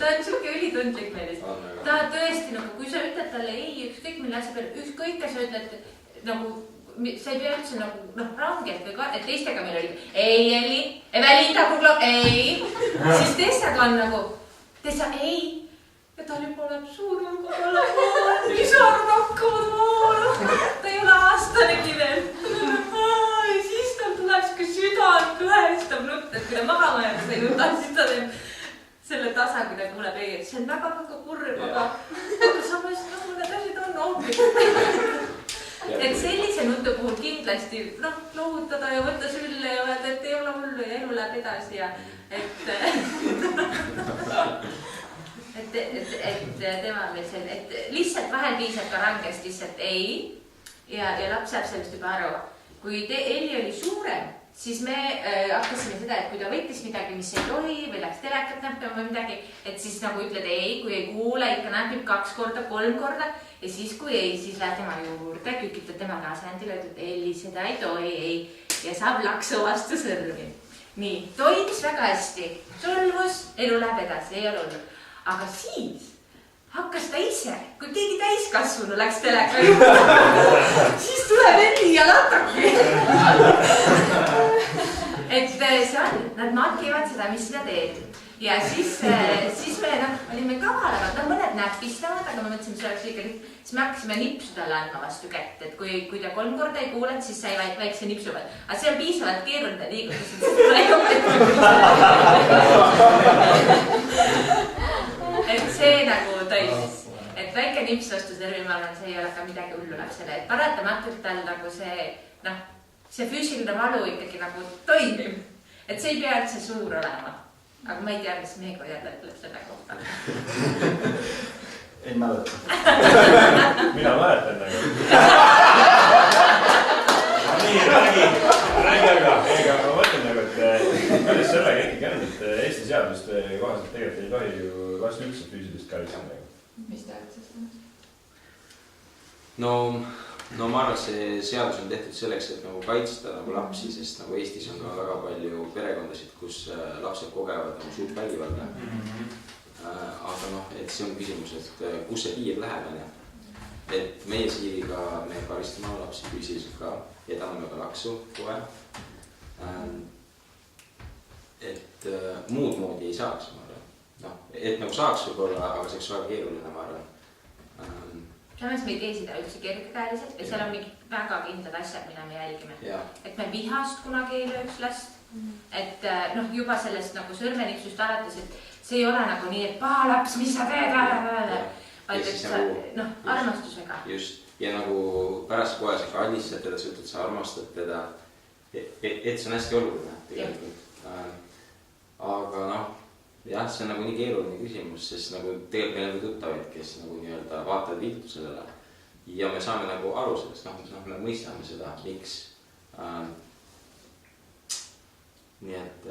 Speaker 2: Ta on siuke ülitundlik meelis. Ta tõesti, nagu kui sa ütled talle ei, ükskõik mille asja peale, ükskõik sa ütled, nagu sa ei pea üldse nagu rangelt või ka, et teistega meil oli ei, Eli, Evelinda Kuklov, ei. Siis Tessaga on nagu, Tessa ei. Ja ta oli pooleb suur hulga. et sellise nutu puhul kindlasti lohutada ja võtta sülle ja öelda, et ei ole hullu ja elu läheb edasi ja et tema veel see, et lihtsalt vahel piisab ka rangest lihtsalt ei ja laps saab sellest juba aru. Kui Elli oli suurem, siis me hakkasime seda, et kui ta võttis midagi, mis ei tohi või läks telekat näppima või midagi, et siis nagu ütled ei, kui ei kuule, ikka näpib 2 korda, 3 korda ja siis kui ei, siis lähed tema juurde, kükitad temaga asendile, ütled Elli, seda ei tohi, ei ja saab laksu vastu sõrmi. Nii, toimis väga hästi, solvus, elu läheb edasi, ei ole hullu. Aga siis hakkas ta ise, kui keegi täiskasvanu läks teleka juurde, siis tuleb Elli ja lataki. Et see on, nad matkivad seda, mis seda teeb. Ja siis me olime kavalamad, mõned näpistavad, aga me mõtlesime, see oleks ikka, siis me hakkasime nipsu talle andma vastu kätt, et kui ta 3 korda ei kuuled, siis sai väikse nipsu peal. Aga see on piisavalt keeruline liigutus, et seda ei et see nagu toimus, et väike nips vastu sõrmi, ma arvan, see ei ole ka midagi hullu lapsele, et paratamatult tal nagu see füüsiline valu ikkagi nagu toimib, et see ei pea üldse suur olema, aga ma ei tea, mis Meego jälle ütleb selle kohta.
Speaker 7: Ei mäleta.
Speaker 4: Mina mäletan nagu. Nii, räägi aga ma mõtlen nagu, et kuidas sellega ikkagi on, et Eesti seaduste kohaselt tegelikult ei tohi ju vast üldse füüsilist karistada.
Speaker 3: Mis te olete sellest?
Speaker 1: No ma arvan, see seadus on tehtud selleks, et nagu kaitsta nagu lapsi, sest nagu Eestis on ka väga palju perekondasid, kus lapsed kogevad nagu suurt vägivalda. Aga et see on küsimus, et kus see piir läheb, et meie Siiriga me karistame lapsi füüsiliselt ka ja tahame ka laksu kohe. Et muud moodi ei saaks, ma arvan. Et nagu saaks võib-olla, aga see oleks väga keeruline, ma arvan.
Speaker 2: Samas me ei tee seda üldse kergekäeliselt ja seal on mingid väga kindlad asjad, mida me jälgime. Et me vihast kunagi ei lööks last. Et juba sellest nagu sõrmenipsust alates, et see ei ole nagu nii, et paha laps, mis sa teed, vaid et sa armastusega. Just, ja nagu pärast kohe sa kallistad teda, sa ütled, sa armastad teda, et see on hästi oluline tegelikult. Aga jah, see on nagu nii keeruline küsimus, sest nagu tegelikult meil on tuttavaid, kes nagu nii-öelda vaatavad viltu sellele ja me saame nagu aru sellest, me mõistame seda, miks. Nii et...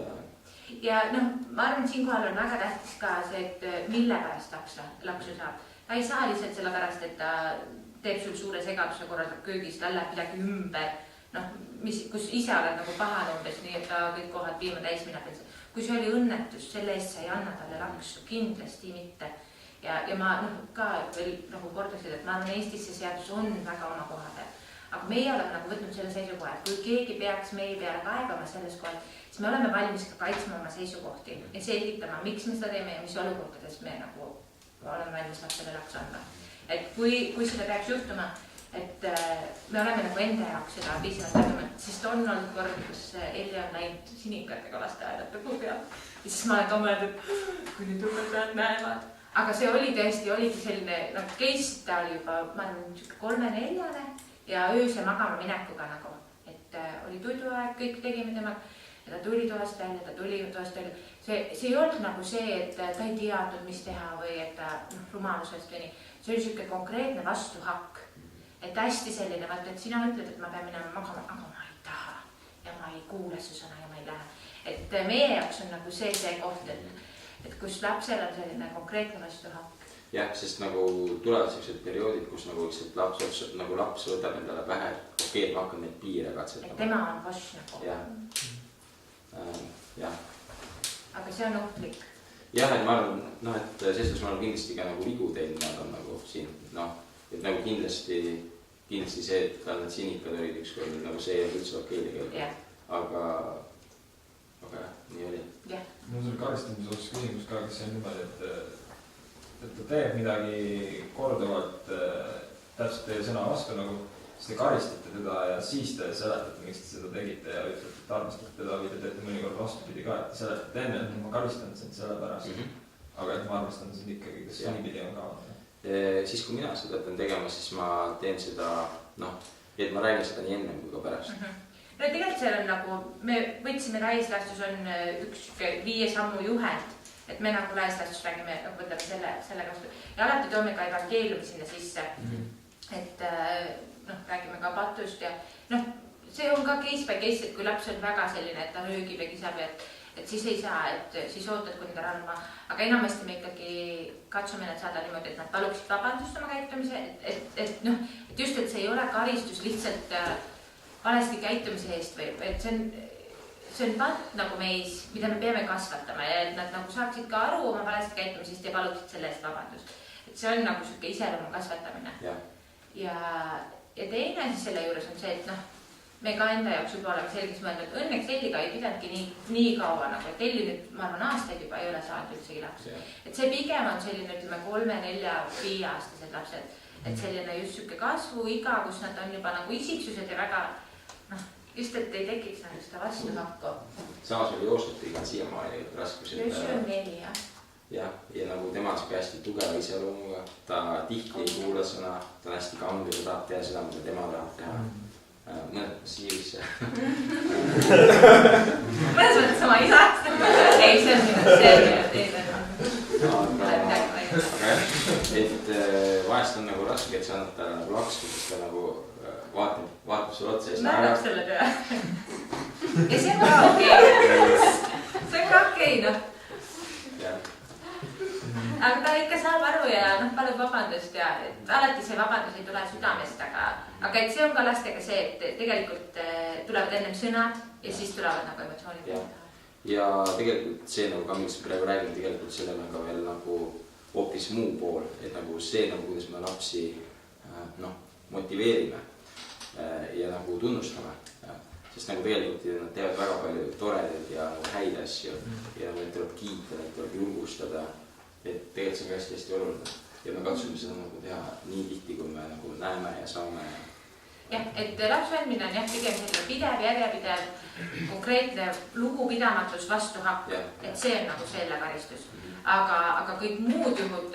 Speaker 2: Ja ma arvan, siinkohal on väga tähtis ka see, et mille pärast laksu saab. Ta ei saa lihtsalt selle pärast, et ta teeb sul suure segaduse, korraldab köögis, tal läheb midagi ümber, kus ise oled nagu pahane umbes, nii et ta kõik kohad piima täis minna. Kui see oli õnnetus, selle eest sa ei anna talle laksu, kindlasti mitte. Ja ma ka veel nagu kordasid, et ma arvan, Eestis see seadus on väga oma kohade. Aga meie oleme nagu võtnud selle seisukoha, et kui keegi peaks meie peale kaebama selles kohal, siis me oleme valmis ka kaitsma oma seisukohti ja selgitama, miks me seda teeme ja mis olukordades me nagu oleme valmis lapsele laksu andma. Et kui seda peaks juhtuma, et me oleme nagu enda jaoks seda piisavalt nägema, sest on olnud kord, kus Elli on läinud sinikatega lasteaedad tõbu peal. Ja siis ma olen ka mõelnud, et kui nüüd õpetajad näevad. Aga see oli tõesti, oligi selline, case, ta oli juba, ma arvan, 3-4 ja ööse magama minekuga nagu. Et oli tuduaeg, kõik tegime temaga ja ta tuli toast välja, ta tuli toast välja. See ei olnud nagu see, et ta ei teadnud, mis teha või et ta rumalusest või nii. See oli selline konkreetne vastuhakk. Et hästi selline, vaata, et sina ütled, et ma pean minema magama, aga ma ei taha ja ma ei kuule su sõna ja ma ei lähe. Et meie jaoks on nagu see koht, et kus lapsel on selline konkreetne vastuhakk.
Speaker 1: Jah, sest nagu tulevad sellised perioodid, kus nagu laps võtab endale pähe, et okei, ma hakkan neid piire katsetama.
Speaker 2: Et tema on boss nagu.
Speaker 1: Jah.
Speaker 2: Aga see on ohtlik.
Speaker 1: Jah, et ma arvan, et selles ma olen kindlasti ka nagu vigu teinud, ma arvan nagu siin, et nagu kindlasti see, et tal need sinikad olid ükskord, nagu see ei ole üldse okei tegelikult. Aga jah, nii oli.
Speaker 6: Mul selle karistamise osas küsimus ka, kas see on niimoodi, et ta teeb midagi korduvalt täpselt teie sõna vastu, nagu siis te karistate teda ja siis te seletate, miks te seda tegite ja ütlete, et armastate teda või te teete mõnikord vastupidi ka, et te seletate enne, et ma karistan sind selle pärast. Aga et ma armastan sind ikkagi, kas niipidi on ka?
Speaker 1: siis kui mina seda pean tegema, siis ma teen seda, et ma räägin seda nii enne kui ka pärast.
Speaker 2: No tegelikult seal on nagu, me võtsime laiaslastus on üks 5 sammu juhend, et me nagu laiaslastus räägime, võtame selle kasu ja alati toome ka evangeeliumi sinna sisse, et räägime ka patust ja see on ka case by case, et kui laps on väga selline, et ta röögib ja kisab, et siis ei saa, et siis ootad, kui nad ranma, aga enamasti me ikkagi katsume nad saada niimoodi, et nad paluksid vabandust oma käitumise, et just, et see ei ole karistus lihtsalt valesti käitumise eest või, et see on patt nagu meis, mida me peame kasvatama ja et nad nagu saaksid ka aru oma valesti käitumisest ja paluksid selle eest vabandust. Et see on nagu selline iseloomu kasvatamine. Ja teine siis selle juures on see, et me ka enda jaoks juba oleme selgeks mõeldud, õnneks Elliga ei pidanudki nii kaua nagu, et Elli nüüd, ma arvan, aastaid juba ei ole saanud üldsegi laps. Et see pigem on selline, ütleme, 3, 4, 5 aastased lapsed, et selline just süke kasvu iga, kus nad on juba nagu isiksused ja väga, just, et ei tekiks nagu seda vastuhakku.
Speaker 1: Samas oli joostutiga siiamaani raskusi.
Speaker 2: Jossi on 4, jah.
Speaker 1: Ja nagu tema on hästi tugeva iseloomuga, ta tihti ei kuula sõna, ta on hästi kange, ta tahab teha seda, mida tema tahab teha. Mõned siivisse.
Speaker 2: Mõnes mõttes oma isa. Ei, see on minu
Speaker 1: aga et vahest on nagu raske, et sa annad talle nagu laksu, sest ta nagu vaatab sulle otsa.
Speaker 2: Määrab selle töö. Ja see on ka okei. See on ka okei, aga ta ikka saab aru ja palub vabandust ja alati see vabandus ei tule südamest, aga et see on ka lastega see, et tegelikult tulevad ennem sõnad ja siis tulevad nagu emotsioonid.
Speaker 1: Ja tegelikult see nagu ka, miks praegu räägin, tegelikult sellel on ka veel nagu hoopis muu pool, et nagu see, nagu kuidas me lapsi motiveerime ja nagu tunnustame. Sest nagu tegelikult nad teevad väga palju toredaid ja häid asju ja neid tuleb kiita, neid tuleb julgustada. Et tegelikult see on hästi oluline ja me katsume seda nagu teha nii tihti, kui me nagu näeme ja saame.
Speaker 2: Jah, et lapsvälmine on pigem selline pidev, järjepidev, konkreetne lugupidamatus vastuhakk, et see on nagu selle karistus. Aga kõik muud juhud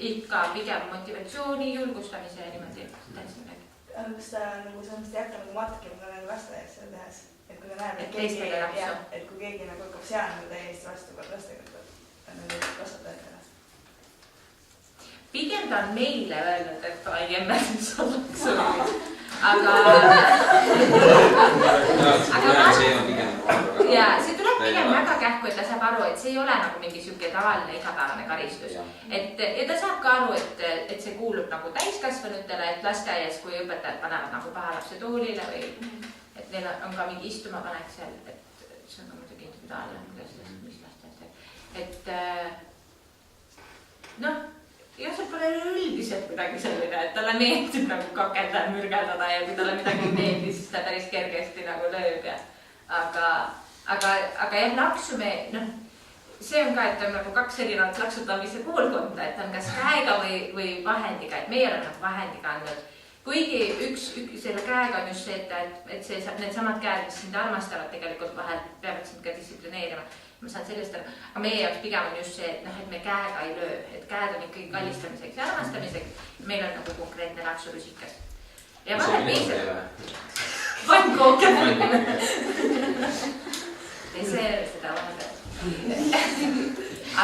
Speaker 2: ikka pigem motivatsiooni, julgustamise ja niimoodi.
Speaker 8: Kas ta nagu sellest ei hakka nagu matkima ka nagu lasteaias seda tehas? Et kui ta näeb, et kui keegi nagu hakkab seadma täiesti vastu lastega kasvatajatele.
Speaker 2: Pigem ta on meile öelnud, et ta ei emmerdus ollaks oli. Aga see tuleb pigem väga kähku, et ta saab aru, et see ei ole nagu mingi süke tavaline igapäevane karistus. Ja ta saab ka aru, et see kuulub nagu täiskasvanutele, et lasteaias, kui õpetajad panevad nagu paha lapse toolile või et neil on ka mingi istuma panek seal, et see on ka muidugi individuaalne, mis lasteaias teeb. Et jah, seal pole üldiselt midagi selline, et talle meeldib nagu kakelda ja mürgeldada ja kui talle midagi meeldib, siis ta päris kergesti nagu lööb ja aga jah, laksume, see on ka, et on nagu 2 erinevat laksutamise koolkonda, et on kas käega või vahendiga, et meie oleme nagu vahendiga andnud. Kuigi üks selle käega on just see, et need samad käed, mis sind armastavad tegelikult vahel, peavad sind ka distsiplineerima. Ma saan sellest aru, aga meie jaoks pigem on just see, et me käega ei löö, et käed on ikkagi kallistamiseks ja armastamiseks. Meil on nagu konkreetne laksurusikas. Ja vahel piisab. Vann kookab. Ei see seda vahepeal.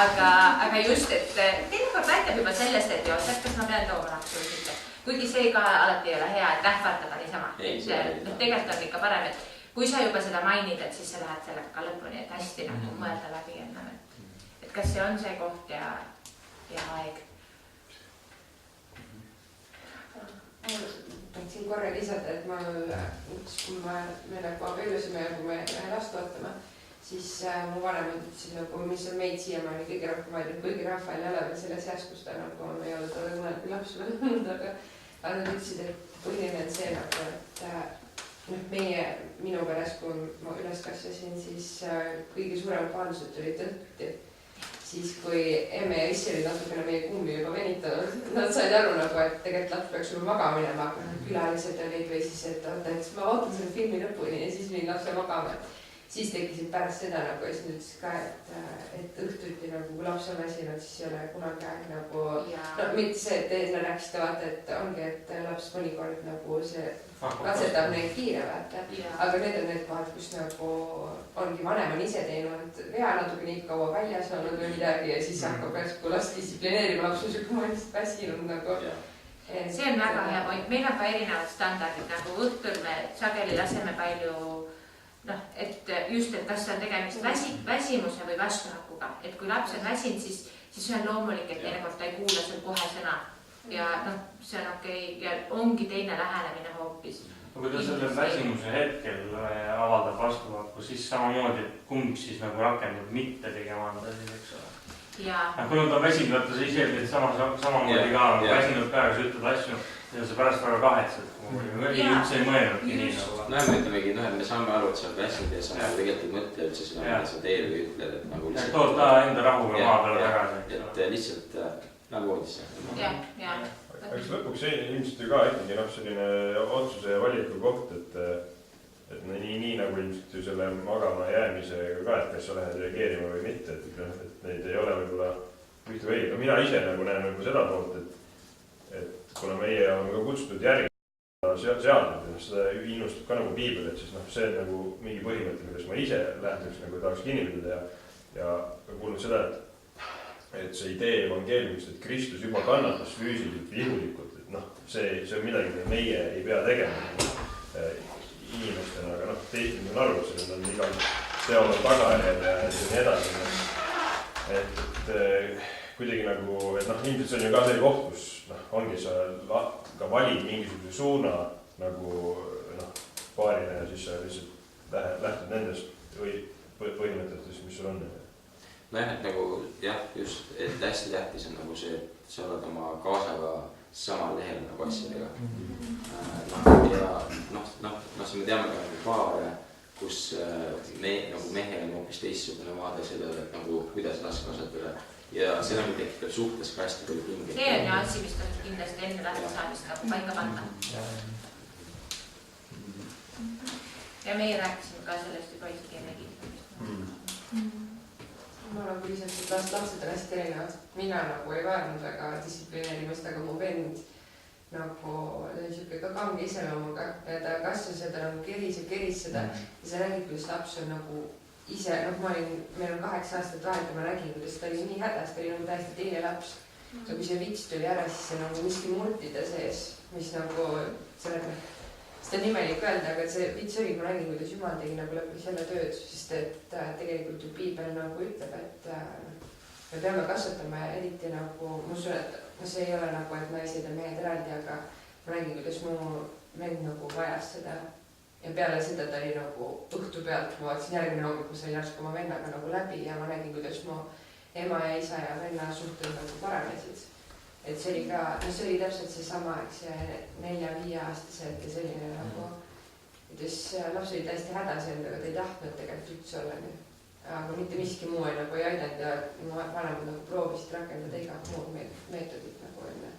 Speaker 2: Aga just, et teinekord näitab juba sellest, et kas ma pean tooma laksurusikas. Kuigi see ka alati ei ole hea, et ähvardada niisama. Tegelikult on ikka parem, et kui sa juba seda mainid, et siis sa lähed sellega ka lõpuni, et hästi nagu mõelda läbi ennem, et kas see on see koht ja aeg.
Speaker 5: Tahtsin korra lisada, et kui me nagu abiellusime ja kui me last ootame, siis mu vanemad ütlesid nagu, mis on meid siiamaani kõige rohkem aidnud, kuigi Rafael ei ole veel selles heas, kus ta nagu on, ei ole talle mõelda laps veel olnud, aga nad ütlesid, et põhiline on see nagu, et minu peres, kui ma üles kasvasin, siis kõige suuremad pahandused tulid tõlti. Siis kui emme ja issi olid natukene meie kummi juba venitanud, nad said aru nagu, et tegelikult laps peaks juba magama minema, aga külalised olid või siis, et ma ootan selle filmi lõpuni ja siis viin lapse magama. siis tekkisid pärast seda nagu ja siis nad ütlesid ka, et õhtuti nagu kui laps on väsinud, siis ei ole kunagi aeg nagu no mitte see, et te rääkisite vaata, et ongi, et laps mõnikord nagu see katsetab neid kiire vaata, aga need on need kohad, kus nagu ongi vanem on ise teinud vea natuke nii kaua väljas olnud või midagi ja siis hakkab järsku last distsiplineerima, laps on siuke lihtsalt väsinud nagu.
Speaker 2: See on väga hea point, meil on ka erinevad standardid, nagu õhtul me sageli laseme palju et just, et kas on tegemist väsimuse või vastuhakuga, et kui laps on väsinud, siis see on loomulik, et teinekord ta ei kuula sul kohe sõna ja see on okei ja ongi teine lähenemine hoopis.
Speaker 4: Kui ta selle väsimuse hetkel avaldab vastuhaku, siis samamoodi kumb siis nagu rakendub mitte tegema anda siis, eks ole. Kui nad on väsinud, vaata sa ise teed samamoodi ka, väsinud päeva, sa ütled asju ja sa pärast väga kahetsed. Üldse ei mõelnudki nii nagu.
Speaker 1: Me ütlemegi, et me saame aru, et sa oled väsinud ja sa tegelikult ei mõtle üldse seda, mida sa teed või ütled, et nagu lihtsalt...
Speaker 4: Tood ta enda rahuga maa peale tagasi.
Speaker 1: Et lihtsalt nagu voodisse.
Speaker 9: Eks lõpuks ilmselt ju ka ikkagi selline otsuse ja valiku koht, et nii nagu ilmselt ju selle magama jäämisega ka, et kas sa lähed reageerima või mitte, et neid ei ole võib-olla ühte või õige. Mina ise nagu näen võib-olla seda poolt, et kuna meie on ka kutsutud järgi seadnud, seda innustab ka nagu piibel, et siis see on nagu mingi põhimõte, milles ma ise lähtuks nagu tahaks kinni pidada ja kuulnud seda, et see idee evangeeliumist, et Kristus juba kannatas füüsiliselt ja ihulikult, et see on midagi, mida meie ei pea tegema inimestena, aga teised on aru, et see on igal teol on tagajärjed ja nii edasi. Et kuidagi nagu, et ilmselt see on ju ka see koht, kus ongi sa ka valid mingisuguse suuna nagu paarina ja siis sa lihtsalt lähtud nendest või põhimõtetest, mis sul on.
Speaker 1: Et nagu jah, just, et hästi tähtis on nagu see, et sa oled oma kaasaga samal lehel nagu asjadega. Ja siis me teame ka paare, kus mehel on hoopis teissugune vaade sellele, et nagu kuidas last kasvatada. Ja see nagu tekitab suhtes ka hästi palju pingeid.
Speaker 2: See on ju asi, mis tasub kindlasti enne laste saamist nagu paika panna. Ja meie rääkisime ka sellest juba isegi enne kiitamist.
Speaker 5: Ma nagu lihtsalt, et lapsed on hästi erinevad. Mina nagu ei vajanud väga distsiplineerimist, aga mu vend nagu siuke ka kange iseloomuga ja ta kasvas ja ta nagu keris seda ja sa räägid, kuidas laps on nagu ise, meil on 8 aastat vahelt ja ma nägin, kuidas ta oli nii hädas, ta oli nagu täiesti teine laps. Ja kui see vits tuli ära, siis see nagu miski murtida sees, mis nagu seda on imelik öelda, aga see vits oli, ma nägin, kuidas Jumal tegi nagu lõpus jälle tööd, sest et tegelikult ju piibel nagu ütleb, et me peame kasvatama eriti nagu, ma usun, et see ei ole nagu, et naised ja mehed eraldi, aga ma nägin, kuidas mu vend nagu vajas seda. Ja peale seda ta oli nagu õhtu pealt, ma vaatasin järgmine hommik, ma sain järsku oma vennaga nagu läbi ja ma nägin, kuidas mu ema ja isa ja venna suhted nagu paranesid. Et see oli ka, see oli täpselt seesama, eks see 4-5-aastased ja selline nagu, kuidas laps oli täiesti hädas endaga, ta ei tahtnud tegelikult üldse olla nii. Aga mitte miski muu nagu ei aidanud ja vanemad nagu proovisid rakendada igat muud meetodit nagu enne.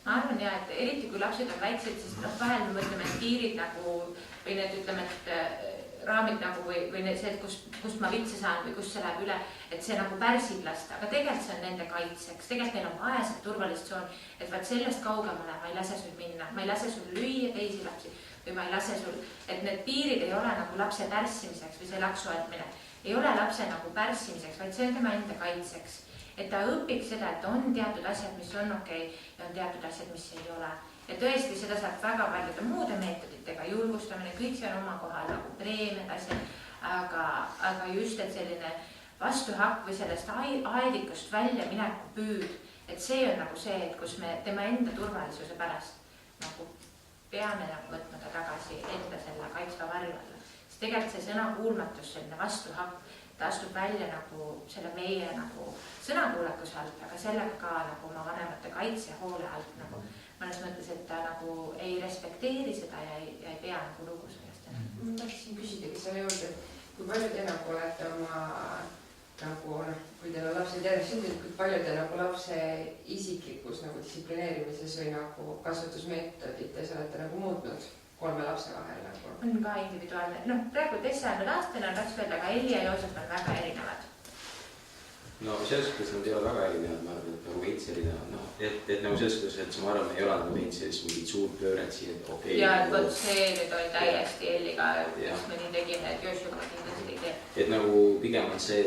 Speaker 2: Ma arvan ja, et eriti kui lapsed on väiksed, siis vahel me mõtleme, et piirid nagu või need ütleme, et raamid nagu või see, et kust ma vitsi saan või kust see läheb üle, et see nagu pärsib lasta, aga tegelikult see on nende kaitseks. Tegelikult neil on vaja seda turvalist tsoon, et vaat sellest kaugemale ma ei lase sul minna, ma ei lase sul lüüa teisi lapsi või ma ei lase sul, et need piirid ei ole nagu lapse pärssimiseks või see laksu andmine, ei ole lapse nagu pärssimiseks, vaid see on tema enda kaitseks. Et ta õpiks seda, et on teatud asjad, mis on okei ja on teatud asjad, mis ei ole. Ja tõesti, seda saab väga paljude muude meetoditega, julgustamine, kõik see on oma kohal nagu preemiad asjad, aga just, et selline vastuhakk või sellest aedikust välja mineku püüd, et see on nagu see, et kus me tema enda turvalisuse pärast nagu peame nagu võtma ta tagasi enda selle kaitsva varju alla. Sest tegelikult see sõnakuulmatus, selline vastuhakk, ta astub välja nagu selle meie nagu sõnakuulekuse alt, aga sellega ka nagu oma vanemate kaitse hoole alt nagu mõnes mõttes, et ta nagu ei respekteeri seda ja ei pea nagu lugu sellest.
Speaker 5: Ma tahtsin küsidagi selle juurde, kui palju te nagu olete oma nagu, kui teil on lapsed järjest sündinud, kui palju te nagu lapse isiklikus nagu distsiplineerimises või nagu kasvatusmeetodites olete nagu muutnud, 3 lapse vahel nagu?
Speaker 2: On ka individuaalne. Praegu Tessa-aastane on raske öelda, aga Elli ja Joosep on väga erinevad.
Speaker 1: No selles suhtes nad ei ole väga erinevad, ma arvan, et nagu veits erinevad. Et nagu selles suhtes, et ma arvan, ei ole nagu teinud sellist mingit suurt pööret siin, et okei.
Speaker 2: Ja võt see nüüd oli täiesti Elliga, kus me nii tegime, et Joosep kindlasti tegi.
Speaker 1: Et nagu pigem on see,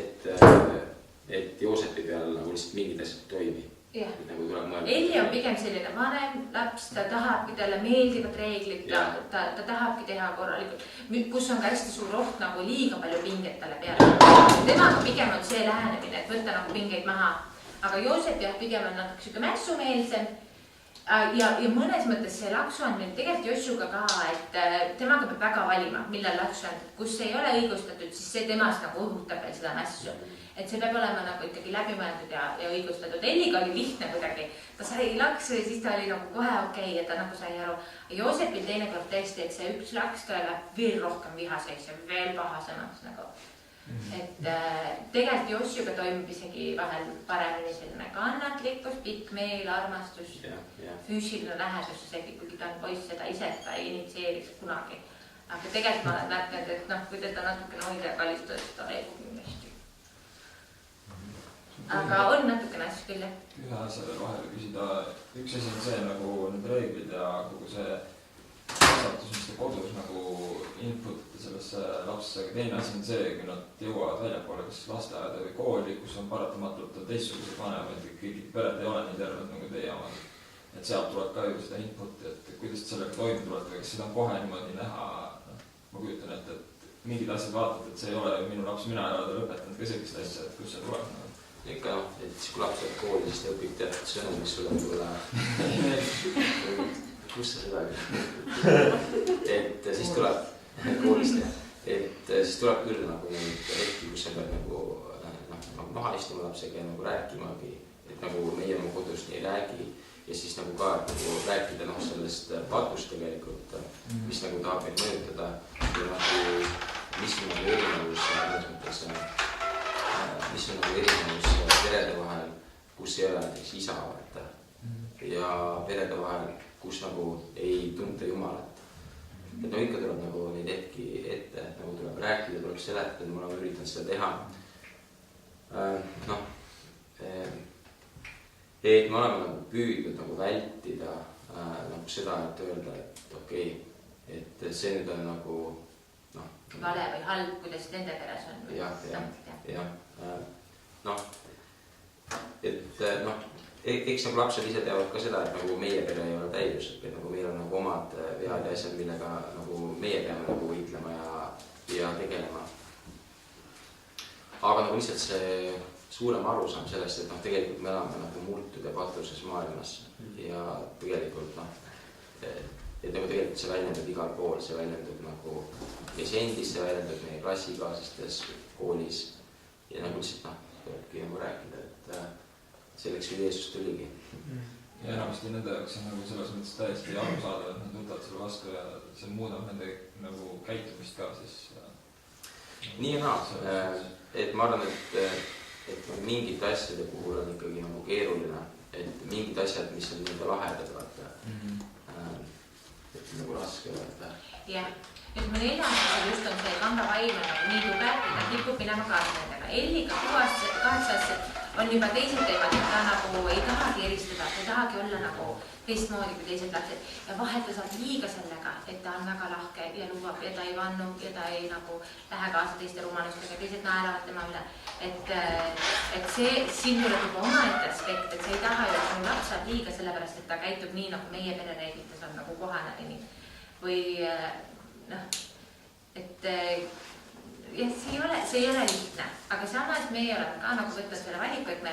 Speaker 1: et Joosepi peal nagu lihtsalt mingid asjad toimi. Nagu tuleb mõelda.
Speaker 2: Elli on pigem selline vanem laps, ta tahabki, talle meeldivad reeglid, ta tahabki teha korralikult, kus on ka hästi suur oht nagu liiga palju pinget talle peale. Temaga pigem on see lähenemine, et võtta nagu pingeid maha. Aga Joosep pigem on natuke siuke mässumeelsem ja mõnes mõttes see laksu on meil tegelikult Jossuga ka, et temaga peab väga valima, millal laksu on, kus ei ole õigustatud, siis see temast nagu õhutab veel seda mässu. Et see peab olema nagu ikkagi läbimõeldud ja õigustatud. Elliga oli lihtne kuidagi. Ta sai laksu ja siis ta oli nagu kohe okei, et ta nagu sai aru. Joosepil teinekord tõesti, et see üks laks ta läheb veel rohkem vihaseks ja veel pahasemaks nagu. Et tegelikult Jossuga toimub isegi vahel paremini selline kannatlikkus, pikk meel, armastus, füüsiline lähedus, kuigi ta on poiss, seda ise ta ei initsieeriks kunagi. Aga tegelikult ma olen märknud, et kui teda natukene hoida ja kalistada, siis ta leibub hästi. Aga on natukene asju küll, jah?
Speaker 6: Ühe asjale vahele küsida. Üks asi on see nagu need reeglid ja kogu see kasvatus, mis te kodus nagu inputite sellesse lapsesse. Teine asi on see, kui nad jõuavad väljapoole kas lasteaeda või kooli, kus on paratamatult teistsugused vanemaid, kõik pered ei ole nii terved nagu teie omad. Et sealt tuleb ka ju seda inputi, et kuidas te sellega toime tulete, kas seda on kohe niimoodi näha. Ma kujutan, et mingid asjad vaatad, et see ei ole minu laps, mina ei ole lõpetanud ka sellist asja, et kus see tuleb.
Speaker 1: Ikka, et siis kui laps tuleb kooli, siis ta õpib teatud sõnu, mis sulle tule. Kus sa seda küll? Et siis tuleb koolist, et siis tuleb küll nagu neid hetki, kus sa pead nagu maha istuma lapsega ja nagu rääkimagi, et nagu meie oma kodus nii räägi ja siis nagu ka nagu rääkida sellest patust tegelikult, mis nagu tahab meid mõjutada ja nagu mis on nagu erinevus mõnes mõttes mis on nagu erinevus perede vahel, kus ei ole näiteks isa vaata ja perede vahel, kus nagu ei tunta Jumalat. Et no ikka tuleb nagu neid hetki ette, nagu tuleb rääkida, tuleb seletada, ma olen üritanud seda teha. Et me oleme nagu püüdnud nagu vältida nagu seda, et öelda, et okei, et see nüüd on nagu
Speaker 2: vale või halb, kuidas nende peres on.
Speaker 1: Jah. Eks nagu lapsed ise teavad ka seda, et nagu meie pere ei ole täius, et nagu meil on nagu omad vead ja asjad, millega nagu meie peame nagu võitlema ja tegelema. Aga nagu lihtsalt see suurem arusaam sellest, et tegelikult me elame nagu murtud ja patuses maailmas ja tegelikult et nagu tegelikult see väljendub igal pool, see väljendub nagu meis endis, see väljendub meie klassikaaslastes koolis ja nagu lihtsalt peabki nagu rääkida, et selleks kui Jeesus tuligi.
Speaker 6: Ja enamasti nende jaoks on nagu selles mõttes täiesti arusaadav, et nad võtavad selle vastu ja see muudab nende nagu käitumist ka siis.
Speaker 1: Nii ja naa, et ma arvan, et mingite asjade puhul on ikkagi nagu keeruline, et mingid asjad, mis on nii lahedad, vaata, et nagu raske vaata.
Speaker 2: Jah, nüüd mu 4. just on see kanga vaim nagu nii tugev, et ta kipub minema kaasa nendega. Elliga 8-aastased on juba teised teemad, et ta nagu ei tahagi eristada, ta ei tahagi olla nagu teistmoodi kui teised lapsed ja vahel ta saab liiga sellega, et ta on väga lahke ja lubab ja ta ei vannu ja ta ei nagu lähe kaasa teiste rumalustega, teised naeravad tema üle. Et see, siin tuleb juba omaette aspekt, et see ei taha ju, et mu laps saab liiga sellepärast, et ta käitub nii, nagu meie perereeglites on nagu kohane või et jah, see ei ole lihtne, aga samas meie oleme ka nagu võtnud selle valiku, et me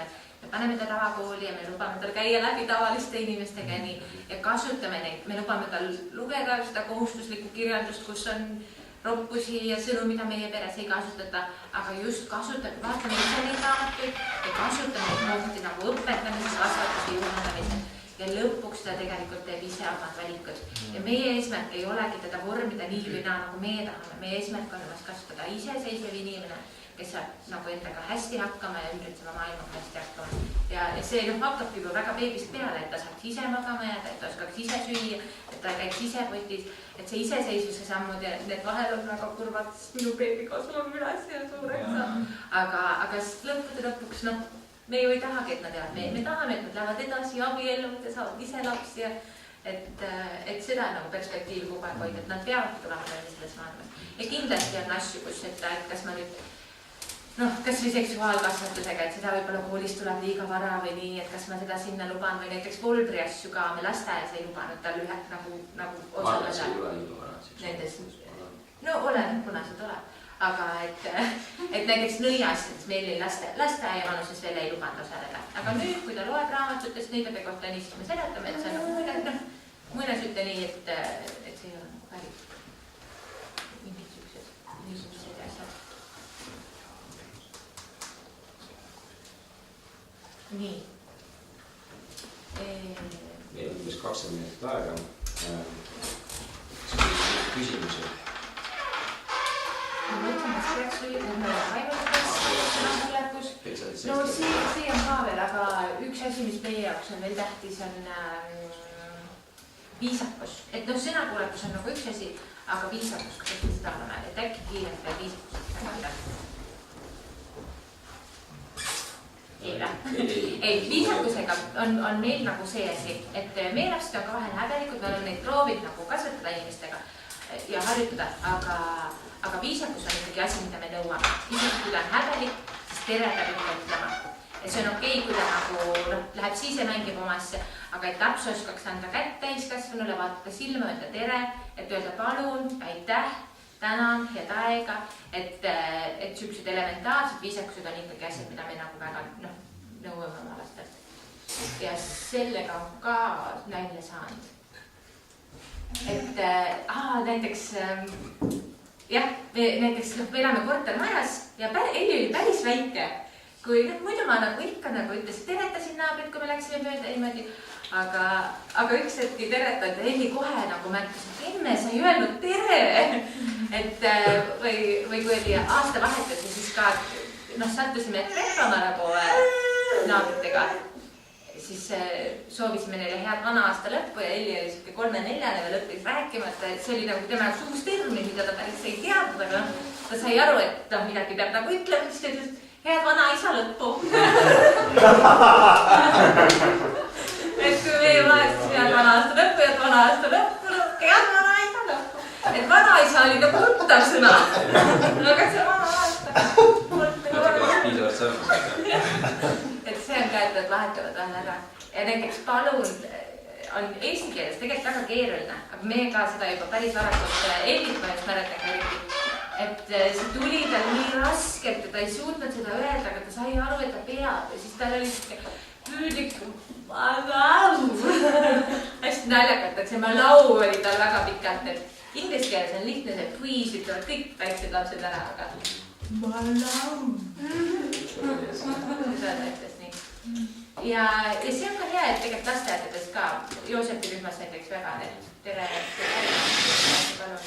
Speaker 2: paneme ta tavakooli ja me lubame tal käia läbi tavaliste inimestega ja kasutame neid, me lubame tal lugeda seda kohustuslikku kirjandust, kus on roppusi ja sõnu, mida meie peres ei kasutata, aga just kasutame, vaatame ise neid raamatuid ja kasutame neid kohti nagu õpetamises, kasvatuse juhendamises ja lõpuks ta tegelikult teeb ise omad valikud. Ja meie eesmärk ei olegi teda vormida nii või naa, nagu meie tahame. Meie eesmärk on kasvatada iseseisev inimene, kes saab nagu endaga hästi hakkama ja ümbritseva maailmaga hästi hakkama. Ja see hakkabki juba väga beebist peale, et ta saaks ise magama jääda, et ta oskaks ise süüa, et et ta käiks ise potis, et see iseseisvuse sammud ja need vahel on väga kurvad, sest minu beebi kasvab üles ja suureks saab. Aga lõppude lõpuks, noh, me ju ei tahagi, et nad jäävad, me tahame, et nad lähevad edasi abielluvad ja saavad ise lapsi ja et seda nagu perspektiivi kogu aeg hoida, et nad peavadki tulema välja selles maailmas. Ja kindlasti on asju, kus, et kas ma nüüd, noh, kas või seksuaalkasvatusega, et seda võib-olla koolis tuleb liiga vara või nii, et kas ma seda sinna luban või näiteks Volbri asju ka me lasteajas ei lubanud tal ühe nagu osaleda nendes. No oleneb, kuna see tuleb. Aga et näiteks nõiasjades meil ei lasteaia vanuses veel ei lubanud osaleda. Aga nüüd, kui ta loeb raamatutest nõidade kohta nii, siis me seletame, et see on nagu muinasjutte nii, et see ei ole nagu päris mingisugused asjad. Nii.
Speaker 1: Meil on umbes 20 minutit aega. Küsimusi.
Speaker 2: Ma mõtlen, kas peaks või, et me ainult sõnakuulekus. No see on ka veel, aga üks asi, mis meie jaoks on veel tähtis, on viisakus. Et noh, sõnakuulekus on nagu üks asi, aga viisakus, kuidas me seda oleme, et äkki kiirelt veel viisakus. Ei, viisakusega on meil nagu see asi, et meie lapsed on ka vahel häbelikud, me oleme neid proovid nagu kasvatada inimestega ja harjutada, aga viisakus on ikkagi asi, mida me nõuame. Isegi kui ta on häbelik, siis tere peab ikka ütlema. Et see on okei, kui ta nagu läheb siis ja mängib omasse, aga et laps oskaks anda kätt täiskasvanule, vaadata silma, öelda tere, et öelda palun, aitäh, tänan, head aega, et sellised elementaarsed viisakused on ikkagi asjad, mida me nagu väga nõuame oma lastelt. Ja sellega on ka nalja saanud. Et näiteks, jah, näiteks me elame kortermajas ja Elli oli päris väike. Kui muidu ma nagu ikka ütlesin, teretasin naabrit, kui me läksime mööda niimoodi, aga üks hetki teretad ja Elli kohe nagu märkas, et emme, sa ei öelnud tere. Või kui oli aastavahetus ja siis ka sattusime trehvama nagu naabritega, siis soovisime neile head vana aasta lõppu ja Elli oli siuke 3-4 veel õppis rääkimata, et see oli nagu tema jaoks uus termin, mida ta päris ei teadnud, aga ta sai aru, et midagi peab nagu ütlema, siis ta ütles, head vana isa lõppu. Et kui meie vahetasime head vana aasta lõppu, head vana aasta lõppu, head vana isa lõppu. Et vana isa oli nagu tuttav sõna. Aga see vana aasta.
Speaker 1: Piisavalt sarnast.
Speaker 2: Et see on ka, et nad vahetavad vahel ära. Ja näiteks palun on eesti keeles tegelikult väga keeruline, aga me ka seda juba päris varakult Ellit ma just mäletan ka eriti. Et see tuli tal nii raskelt ja ta ei suutnud seda öelda, aga ta sai aru, et ta peab. Ja siis tal oli siuke püüdlik hästi naljakalt, et see lau oli tal väga pikalt, et inglise keeles on lihtne see please ütlevad kõik väiksed lapsed ära, aga lau. Seda ta ütles nii. Ja see on ka hea, et tegelikult lasteaedades ka Joosepi rühmas näiteks väga need tere palun on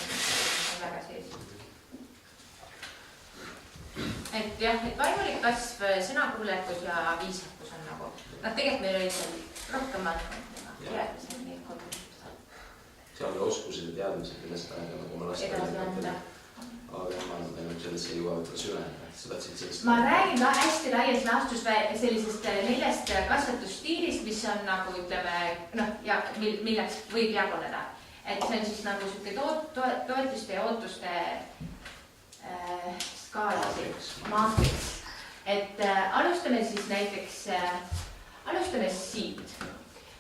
Speaker 2: väga sees. Et jah, et vaimulik kasv, sõnakuulekus ja viisakus on nagu, tegelikult meil oli seal rohkem teadmised nii kodus.
Speaker 1: See on oskused ja teadmised, millest aega nagu ma lasteaeda. Aga ma olen sellesse ei jõua võtta süveneda. Ma räägin hästi laias laastus sellisest 4 kasvatusstiilist, mis on nagu ütleme, ja milleks võib jaguneda. Et see on siis nagu selline toetuste ja ootuste maatriks. Et alustame siis näiteks, alustame siit.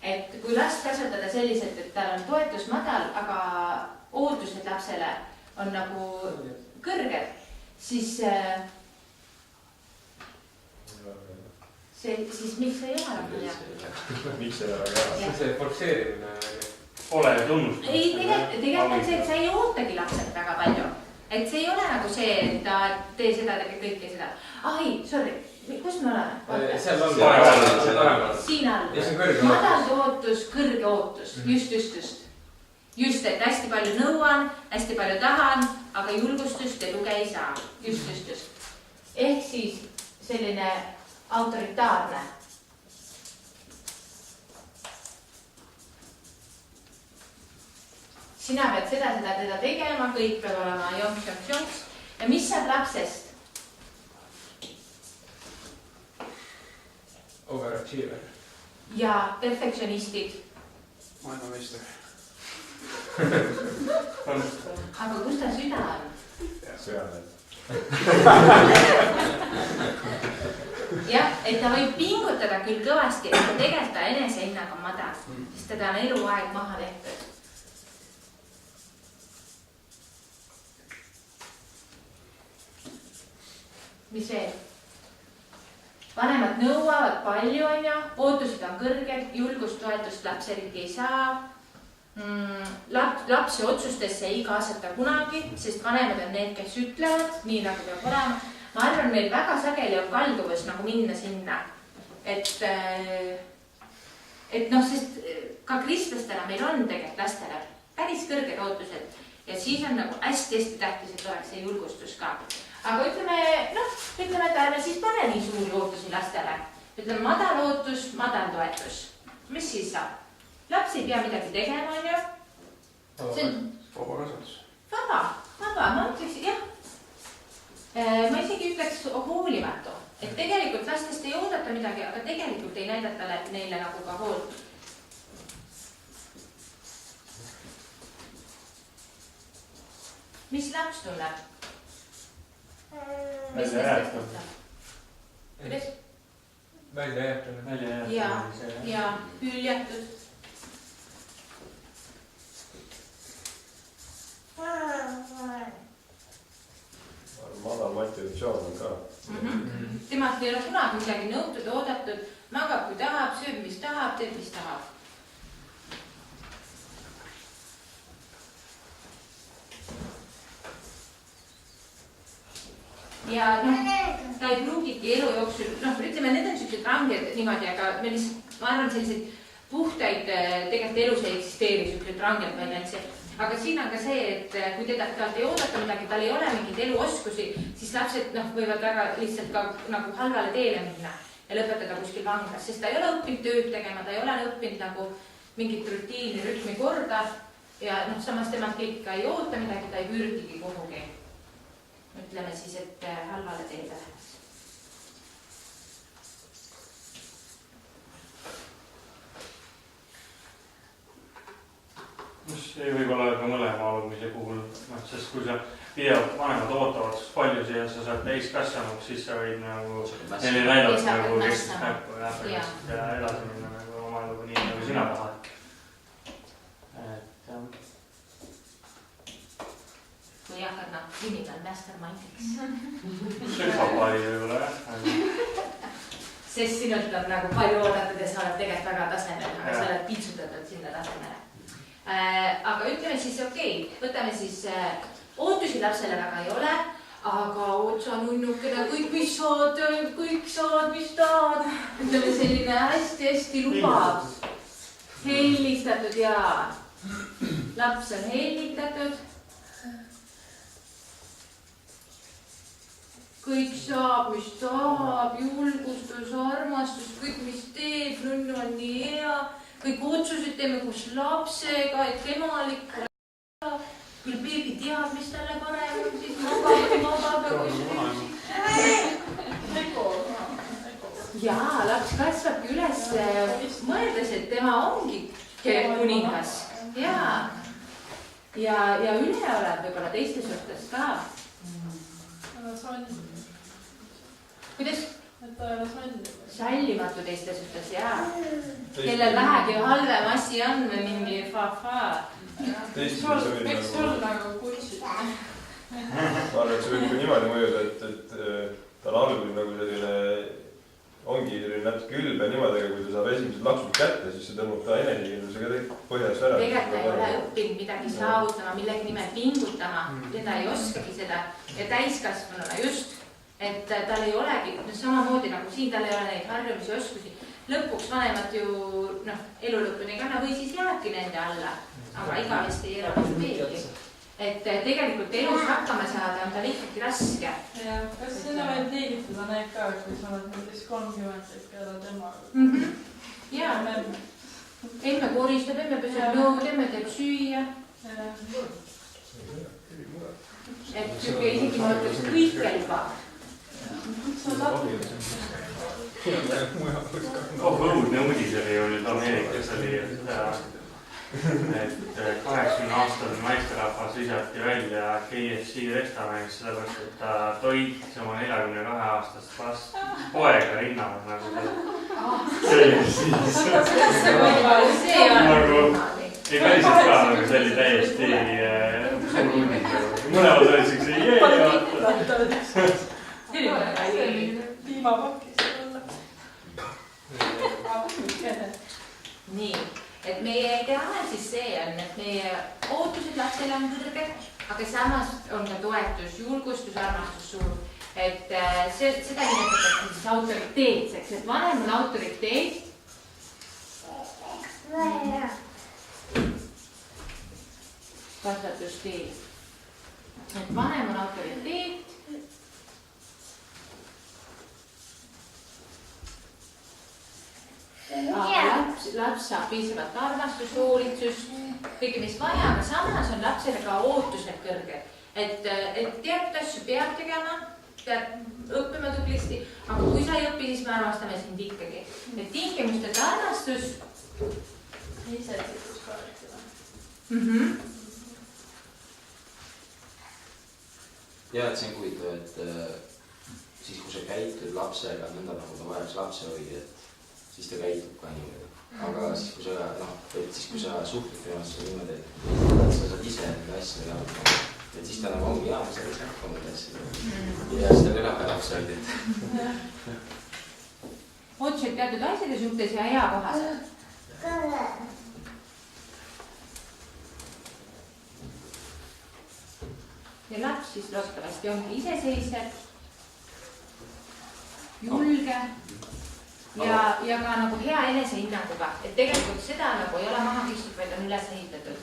Speaker 1: Et kui last kasvatada selliselt, et tal on toetus madal, aga ootused lapsele on nagu kõrged, siis miks ei ole nagu hea?
Speaker 9: Miks ei ole hea?
Speaker 4: See forsseerimine pole tunnustus.
Speaker 2: Ei, tegelikult on see, et sa ei ootagi lapselt väga palju. Et see ei ole nagu see, et ta tee seda, tegi kõike seda. Ai, sorry, kus me oleme? Siin all. Madal ootus, kõrge ootus. Just. Just, et hästi palju nõuan, hästi palju tahan, aga julgustust ja tuge ei saa. Just. Ehk siis selline autoritaarne. sina pead seda teda tegema, kõik peab olema jonks. Ja mis saab lapsest?
Speaker 10: Overachiever.
Speaker 2: Ja perfektsionistid.
Speaker 10: Maailmameister.
Speaker 2: Aga kus ta süda on?
Speaker 9: Sõjale.
Speaker 2: Jah, et ta võib pingutada küll kõvasti, et ta tegelikult ta enesehinnaga on madal, sest teda on eluaeg maha tehtud. Mis veel? Vanemad nõuavad palju, ootused on kõrged, julgust toetust laps eriti ei saa. Lapsi otsustesse ei kaasata kunagi, sest vanemad on need, kes ütlevad, nii nagu peab olema. Ma arvan, meil väga sageli on kalduvus nagu minna sinna. Et noh, sest ka kristlastena meil on tegelikult lastele päris kõrged ootused ja siis on nagu hästi-hästi tähtis, et oleks see julgustus ka. Aga ütleme, et ärme siis pane nii suuri ootusi lastele. Ütleme, madal ootus, madal toetus. Mis siis saab? Laps ei pea midagi tegema, on ju?
Speaker 10: Vaba kasvatus.
Speaker 2: Vaba, ma ütleks, jah. Ma isegi ütleks hoolimatu. Et tegelikult lastest ei oodata midagi, aga tegelikult ei näidata neile nagu ka hoolt. Mis laps tunneb?
Speaker 4: Välja jäätud.
Speaker 2: Kuidas?
Speaker 10: Välja jäätud.
Speaker 2: Ja hüljatud.
Speaker 9: Madal motivatsioon on ka.
Speaker 2: Temast ei ole kunagi midagi nõutud, oodatud, magab kui tahab, sööb mis tahab, teeb mis tahab. Ja ta ei pruugigi elu jooksul, ütleme, need on sellised ranged niimoodi, aga ma arvan, selliseid puhtaid tegelikult elus ei eksisteeri, sellised ranged väljendsi. Aga siin on ka see, et kui teda ei oodata midagi, tal ei ole mingid eluoskusi, siis lapsed võivad väga lihtsalt ka nagu halvale teele minna ja lõpetada kuskil vanglas, sest ta ei ole õppinud tööd tegema, ta ei ole õppinud nagu mingit rutiini, rütmi korda ja samas temalt ikka ei oota midagi, ta ei pürgigi kuhugi. Ütleme siis, et halvale teele läheks.
Speaker 4: Mis ei võib olla ka mõlema alumise puhul, sest kui sa pidevalt vanemad ootavad palju siia, sa saad täiskasvanuks, siis sa võid nagu neile näidata nagu keskist näppu ja edasi minna nagu oma eluga nii, nagu sina tahad.
Speaker 2: Kui hakkad filmid on mastermindiks.
Speaker 4: Seksapaari võib-olla, jah.
Speaker 2: Sest sinult on nagu palju oodatud ja sa oled tegelikult väga tasemel, aga sa oled piitsutatud sinna tasemele. Aga ütleme siis okei, võtame siis ootusi lapsele väga ei ole, aga otsa nunnukene, kõik mis saad, mis tahad. Ütleme selline hästi-hästi lubab. Hellistatud ja laps on hellitatud. Kõik saab, mis tahab, julgustus, armastus, kõik mis teeb, nunnu on nii hea. Kõik otsused teeme koos lapsega, et temalik pole hea. Küll beebi teab, mis talle parem on, siis magab. Jaa, laps kasvabki üles mõeldes, et tema ongi kuningas. Ja üleolev võib-olla teiste suhtes ka. Kuidas? Sallimatu teiste suhtes, jaa. Kellel vähegi halvem asi on või mingi fa-fa.
Speaker 5: Eks sul nagu kutsid.
Speaker 9: Ma arvan, et see võib ka niimoodi mõjuda, et tal algul nagu selline ongi selline natuke ülbe niimoodi, aga kui ta saab esimesed laksud kätte, siis see tõmbab ta enesekindlusega põhjast ära.
Speaker 2: Tegelikult ei ole õppinud midagi saavutama, millegi nimel pingutama, teda ei oskagi seda ja täiskasvanuna just. Et tal ei olegi, samamoodi nagu siin, tal ei ole neid harjumisi oskusi. Lõpuks vanemad ju elu lõpuni kanna või siis jääbki nende alla, aga igavesti ei ole meelgi. Et tegelikult elus hakkama saada on tal ikkagi raske.
Speaker 5: Ja kas seda võib liigitada näib ka, kui sa oled näiteks 30, et peale tema?
Speaker 2: Jaa, emme koristab, emme peseb nõud, emme teeb süüa. et siuke isegi ma ütleks kõike lubab.
Speaker 4: õudne uudis oli ju nüüd Ameerikas oli, et 80-aastane naisterahvas visati välja KFC restoranist, sellepärast, et ta toitis oma 42-aastast poega rinnaga nagu see ei päriselt ka, aga see oli täiesti suur uudis. Mõlemad olid siukse
Speaker 8: piimapakis olla.
Speaker 2: Nii, et meie ideaal siis see on, et meie ootused lapsele on kõrged, aga samas on ka toetus, julgustus, armastus suur. Et seda nimetatakse siis autoriteetseks, et vanem on autoriteet. Kasvatustee. Et vanem on autoriteet. Laps saab piisavalt armastust, hoolitsust, kõige mis vaja, aga samas on lapsele ka ootused kõrged. Et teatud asju peab tegema, peab õppima tublisti, aga kui sa ei õpi, siis me armastame sind ikkagi. Et tingimustelt armastus.
Speaker 8: Iseseisvus ka seda.
Speaker 1: Ja, et see on huvitav, et siis kui sa käitud lapsega nõnda nagu ta vajaks lapse hoida, et siis ta käitub ka niimoodi. Aga siis kui sa suhtled temast niimoodi, et sa saad ise nende asjadega, et siis ta nagu ongi ma selles hakkama nende asjadega. Ja siis ta ei ole ka lapse hoida.
Speaker 2: Otsused teatud asjade suhtes ja hea kohased. Ja laps siis loodetavasti ongi iseseisev, julge ja ka nagu hea enesehinnanguga, et tegelikult seda nagu ei ole maha kistud, vaid on üles ehitatud.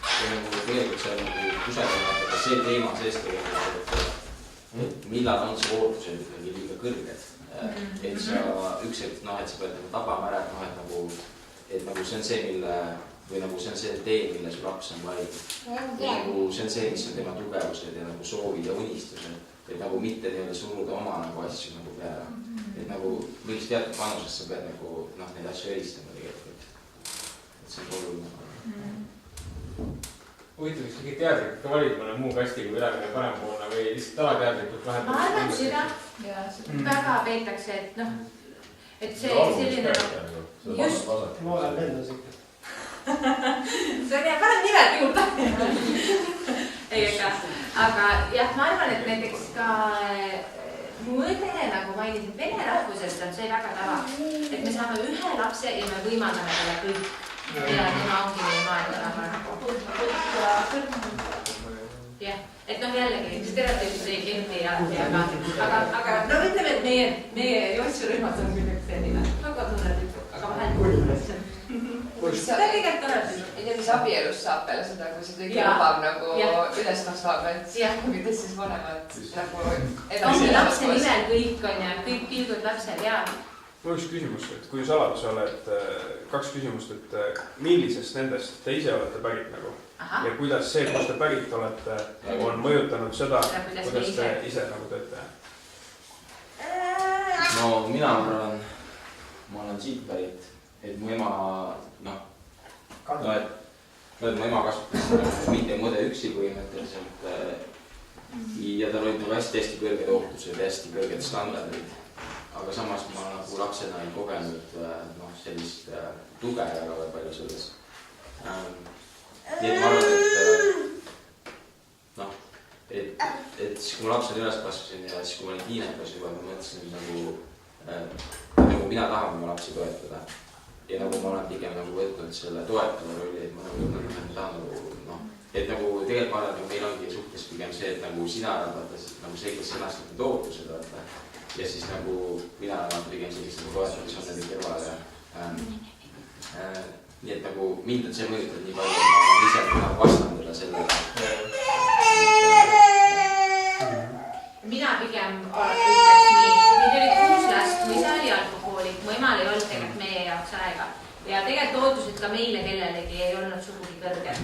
Speaker 1: Ja nagu tegelikult seal nagu kusagil ka see teema sees tegelikult, et millal on see ootused ikkagi liiga kõrged. Et sa üks hetk, et sa pead nagu tabama ära, et nagu see on see, või nagu see on see tee, mille su laps on valinud. Nagu see on see, mis on tema tugevused ja nagu soovid ja unistused. Et nagu mitte nii-öelda suruda oma nagu asju nagu peale. Et nagu võiks teatud vanusest sa pead nagu neid asju eristama tegelikult. Et see on oluline.
Speaker 6: Huvitav, kas mingi teadlikult valid mõne muu kastiga ülemine parempoolne või lihtsalt alateadlikult vahetab?
Speaker 2: Ma arvan seda väga peetakse, et see selline just.
Speaker 10: Ma olen lendas ikka.
Speaker 2: See on hea, panen nimed juurde. Aga jah, ma arvan, et näiteks ka mu õde nagu mainisin vene rahvusest on see väga tavaks, et me saame ühe lapse ja me võimaldame talle kõik. Ja tema ongi meie maailma nagu. Jah, et jällegi, stereotüüpid ei kehti alati, aga ütleme, et meie joossurühmas on küll üks selline väga tore tüüp, aga vahel kuulime.
Speaker 5: Seda tegelikult tore. Ei tea, mis abielus saab peale seda, kui see kõik lubab nagu üles kasvab, et kuidas siis vanemad nagu
Speaker 2: ongi lapse nimel kõik on ja kõik pilgud lapsel ja.
Speaker 10: Mul üks küsimus, et kui saladus oled, 2 küsimust, et millisest nendest te ise olete pärit nagu? Ja kuidas see, kus te pärit olete, on mõjutanud seda, kuidas te ise nagu teete?
Speaker 1: No mina arvan, ma olen siit pärit, et mu ema, mu ema kasutas mitte mõde üksi põhimõtteliselt ja tal olid nagu hästi kõrged ootused ja hästi kõrged standardid. Aga samas ma nagu lapsena ei kogenud sellist tuge väga palju selles. Nii et ma arvan, et siis kui ma lapsena üles kasvasin ja siis kui ma olin tiinekas juba, ma mõtlesin nagu mina tahan oma lapsi toetada. Ja nagu ma olen pigem nagu võtnud selle toetava rolli, et ma tahan et nagu tegelikult ma arvan, et meil ongi suhtes pigem see, et nagu sina arvad nagu see, kes sõnastatud ootused vaata. Ja siis nagu mina olen pigem sellist nagu toetada, kes on nende kõrvale. Nii et nagu mind on see mõjutanud nii palju, et ma olen ise vastandada sellele.
Speaker 2: Mina pigem ütleks nii, meil oli 6 last, mu isa oli alkohoolik, mu emal ei olnud tegelikult meie jaoks aega. Ja tegelikult ootused ka meile kellelegi ei olnud sugugi kõrged.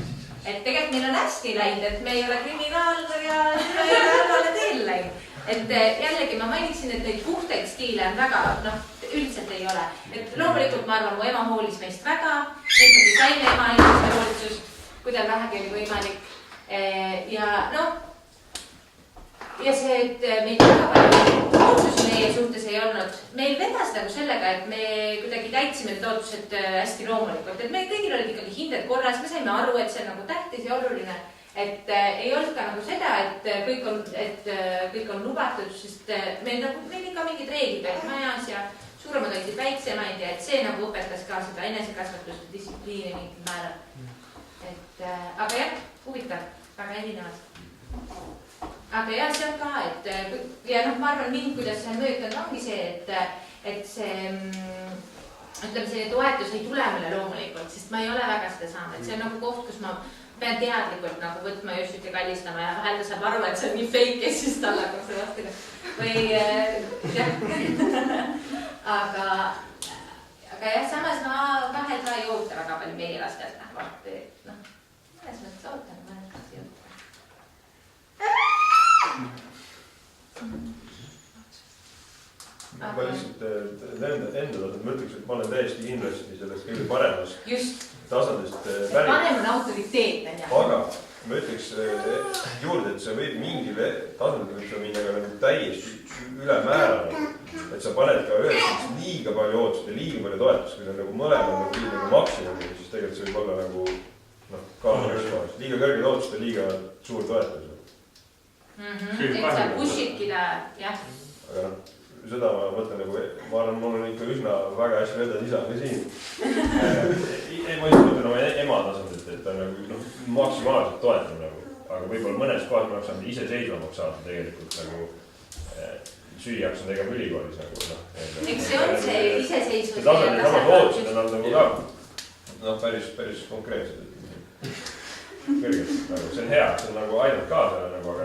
Speaker 2: Et tegelikult meil on hästi läinud, et me ei ole kriminaal ja ei ole halvale teel läinud. Et jällegi ma mainiksin, et neid puhtaid stiile on väga, üldiselt ei ole. Et loomulikult ma arvan, mu ema hoolis meist väga, ikkagi saime ema inimeste hoolitsust, kui tal vähegi oli võimalik. Ja see, et meil väga palju otsusi meie suhtes ei olnud. Meil vedas nagu sellega, et me kuidagi täitsime need otsused hästi loomulikult. Et meil kõigil olid ikkagi hinded korras, me saime aru, et see on nagu tähtis ja oluline. Et ei olnud ka nagu seda, et kõik on lubatud, sest meil ikka mingid reeglid olid majas ja suuremad olid väiksemaid ja et see nagu õpetas ka seda enesekasvatust ja distsipliini mingil määral. Aga jah, huvitav, väga erinevad. Aga jah, see on ka, et ja ma arvan mind, kuidas see on mõjutanud, ongi see, et see, ütleme, see toetus ei tule mulle loomulikult, sest ma ei ole väga seda saanud, et see on nagu koht, kus ma pean teadlikult nagu võtma Jossut ja kallistama ja vahel ta saab aru, et see on nii fake ja siis talle hakkab seda vastu. Või jah. Aga jah, samas ma vahel ka ei oota väga palju meie lastelt. Mõnes mõttes ootan, mõnes mõttes ei oota.
Speaker 9: Ma lihtsalt enda ma ütleks, et ma olen täiesti kindlasti sellest kõige paremas tasandist pärit.
Speaker 2: Panem on autoriteet, on jah.
Speaker 9: Aga ma ütleks juurde, et sa võid mingil tasandil võib sa minna ka täiesti ülemäära. Et sa paned ka üheks liiga palju ootust ja liiga palju toetust, kui sa nagu mõlemad nagu maksimum, siis tegelikult see võib olla nagu liiga kõrged ootust ja liiga suur toetus.
Speaker 2: Et sa pushidki ta, jah.
Speaker 9: Aga seda ma mõtlen nagu, ma arvan, mul on ikka üsna väga hästi vedad isa ka siin. Ma just mõtlen oma ema tasandilt, et ta nagu maksimaalselt toetab nagu. Aga võib-olla mõnes kohas ma oleks saanud iseseisvamaks saada tegelikult nagu süüjaks on tegema ülikoolis nagu.
Speaker 2: Eks see on see iseseisvus.
Speaker 9: Tasandil samad ootused on nagu ka päris konkreetsed. Kõrgelt, see on hea, see on nagu ainult kaasale nagu, aga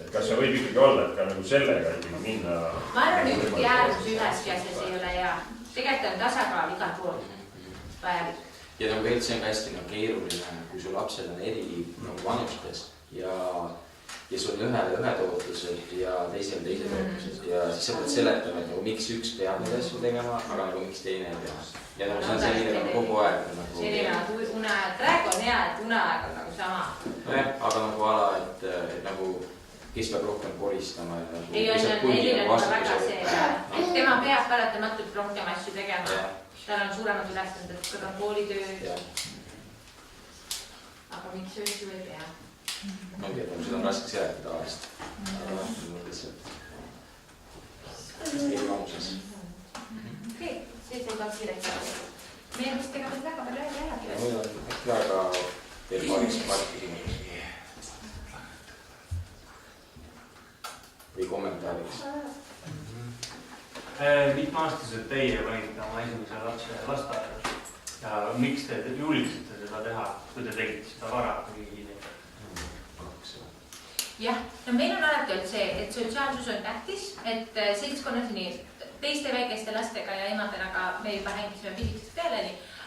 Speaker 9: et kas see võib ikkagi olla, et ka nagu sellega ikkagi minna.
Speaker 2: Ma arvan, ühtki äärmus üheski asjas ei ole hea. Tegelikult on tasakaal igal pool vajalik.
Speaker 1: Ja nagu tegelikult see on ka hästi keeruline, kui su lapsed on eri vanustes ja sul on ühed ootused ja teised ootused ja siis sa pead seletama, et miks üks peab neid asju tegema, aga nagu miks teine ei pea. Ja nagu see on selline kogu aeg.
Speaker 2: Selline uneaeg, praegu on hea, et uneaeg on nagu sama.
Speaker 1: Nojah, aga nagu ala, et nagu kes peab rohkem koristama.
Speaker 2: Ei on Elil on väga see, et tema peab paratamatult rohkem asju tegema. Tal on suuremad ülesanded, tal on koolitööd. Aga miks öössu ei pea?
Speaker 1: Ongi, et seda on raske seletada alast. Aga lihtsalt eri vanuses.
Speaker 2: Okei, siis ei taha kiireks saada. Meie vist tegelikult väga palju räägi.
Speaker 1: Mul on väga veel paariks küsimus. Või kommentaariks.
Speaker 4: Mitmeaastased teie panite oma esimese lapse lasteaeda ja miks te julgsite seda teha, kui te tegite seda vara?
Speaker 2: Jah, meil on alati olnud see, et sotsiaalsus on tähtis, et seltskonnas nii teiste väikeste lastega ja emadega me juba hängisime pisikesest peale,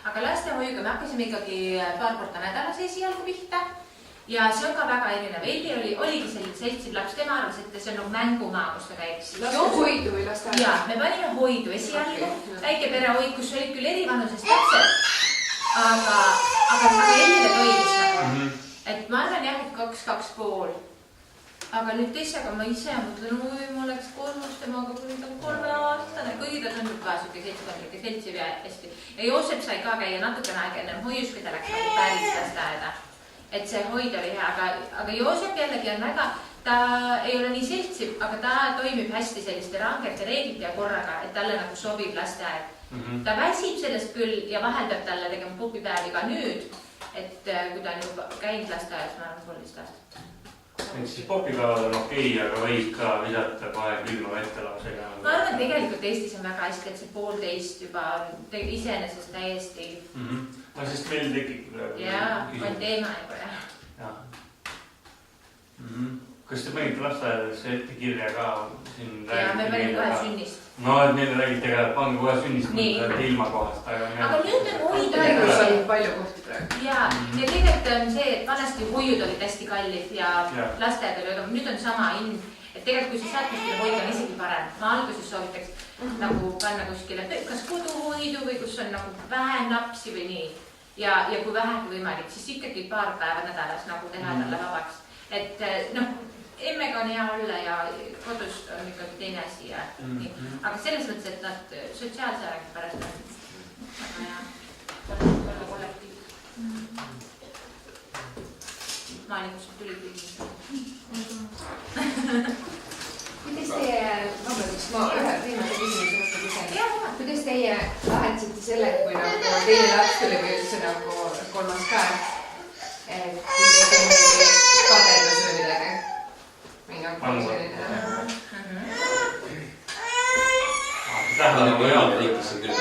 Speaker 2: aga lastehoiuga me hakkasime ikkagi paar korda nädalas esialgu pihta ja see on ka väga erinev. Elli oligi selline seltsiv laps, tema arvas, et see on nagu mängumaa, kus ta käiks.
Speaker 3: Hoidu või lasteaeda?
Speaker 2: Jaa, me panime hoidu esialgu, väike perehoid, kus olid küll eri vanusest lapsed, aga Ellile toimis nagu. Et ma arvan jah, et 2,5. Aga nüüd teisega ma ise mõtlen, ma oleks kolmas temaga, kui ta on 3-aastane. Kuigi ta tundub ka siuke seltskondlik ja seltsiv ja hästi. Ja Joosep sai ka käia natukene aeg ennem hoius, kui ta läks nagu päris lasteaeda. Et see hoid oli hea, aga Joosep jällegi on väga, ta ei ole nii seltsiv, aga ta toimib hästi selliste rangete reeglite ja korraga, et talle nagu sobib lasteaed. Ta väsib sellest küll ja vahel peab talle tegema pupipäevi ka nüüd, et kui ta on juba käinud lasteaed, ma arvan 13 aastat.
Speaker 4: Et siis popipäevad on okei, aga võib ka visata kohe külma vette lapsega.
Speaker 2: Ma arvan, et tegelikult Eestis on väga hästi, et see 1,5 juba iseenesest täiesti.
Speaker 4: No sest meil tekib...
Speaker 2: Jaa, on teema juba, jah.
Speaker 4: Kas te panite lasteaedadesse ette kirja ka?
Speaker 2: Jaa, me panime kohe sünnist.
Speaker 4: no, et neile räägite ka, et pange kohe sünnistanud ilma kohast.
Speaker 2: Aga nüüd on hoidu.
Speaker 5: On palju kohti praegu.
Speaker 2: Ja tegelikult on see, et vanasti hoiud olid hästi kallid ja lastead oli, aga nüüd on sama hind. Et tegelikult, kui sa saad kuskile hoida, on isegi parem. Ma alguses soovitaks nagu panna kuskile kas koduhoidu või kus on nagu vähem lapsi või nii. Ja kui vähegi võimalik, siis ikkagi paar päeva nädalas nagu teha talle vabaks. Et emmega on hea olla ja kodus on ikkagi teine asi. Aga selles mõttes, et nad sotsiaalse arengu pärast on väga hea olla kollektiiv. Maalikust tuli küsimus.
Speaker 5: Kuidas teie, vabandust, ma ühe viimase küsimuse mõtte küsin. Kuidas teie lahendasite selle, kui nagu teine laps tuli või üldse nagu kolmas ka, et kui teie mingi kadedus või midagi? Mingi hakkab selline.
Speaker 1: Tähendab, ma liikusin küll.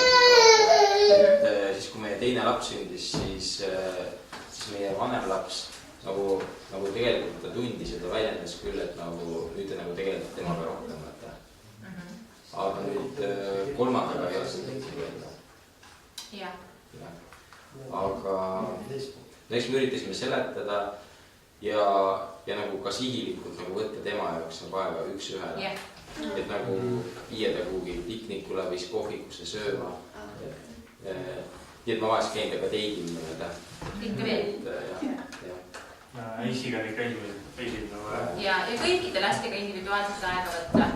Speaker 1: Siis kui meie teine laps sündis, siis meie vanem laps nagu tegelikult ta tundis ja ta väljendas küll, et nagu nüüd ta nagu tegeleb temaga rohkem. Aga nüüd kolmandaga ei ole seda teinud öelda. Jah. Aga eks me üritasime seletada ja nagu ka sihilikult nagu võtta tema jaoks nagu aega üks ühele. Et nagu viia ta kuhugi piknikule või kohvikusse sööma. Nii et ma vahest käin ta ka teidil mõneda.
Speaker 2: Ikka veel.
Speaker 4: Isiga neid käisid nagu.
Speaker 2: Ja kõikide lastega individuaalselt aega võtta.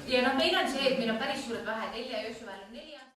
Speaker 2: Ja meil on see, et meil on päris suured vahed. Elja ja Joossu vahel on 4 aastat.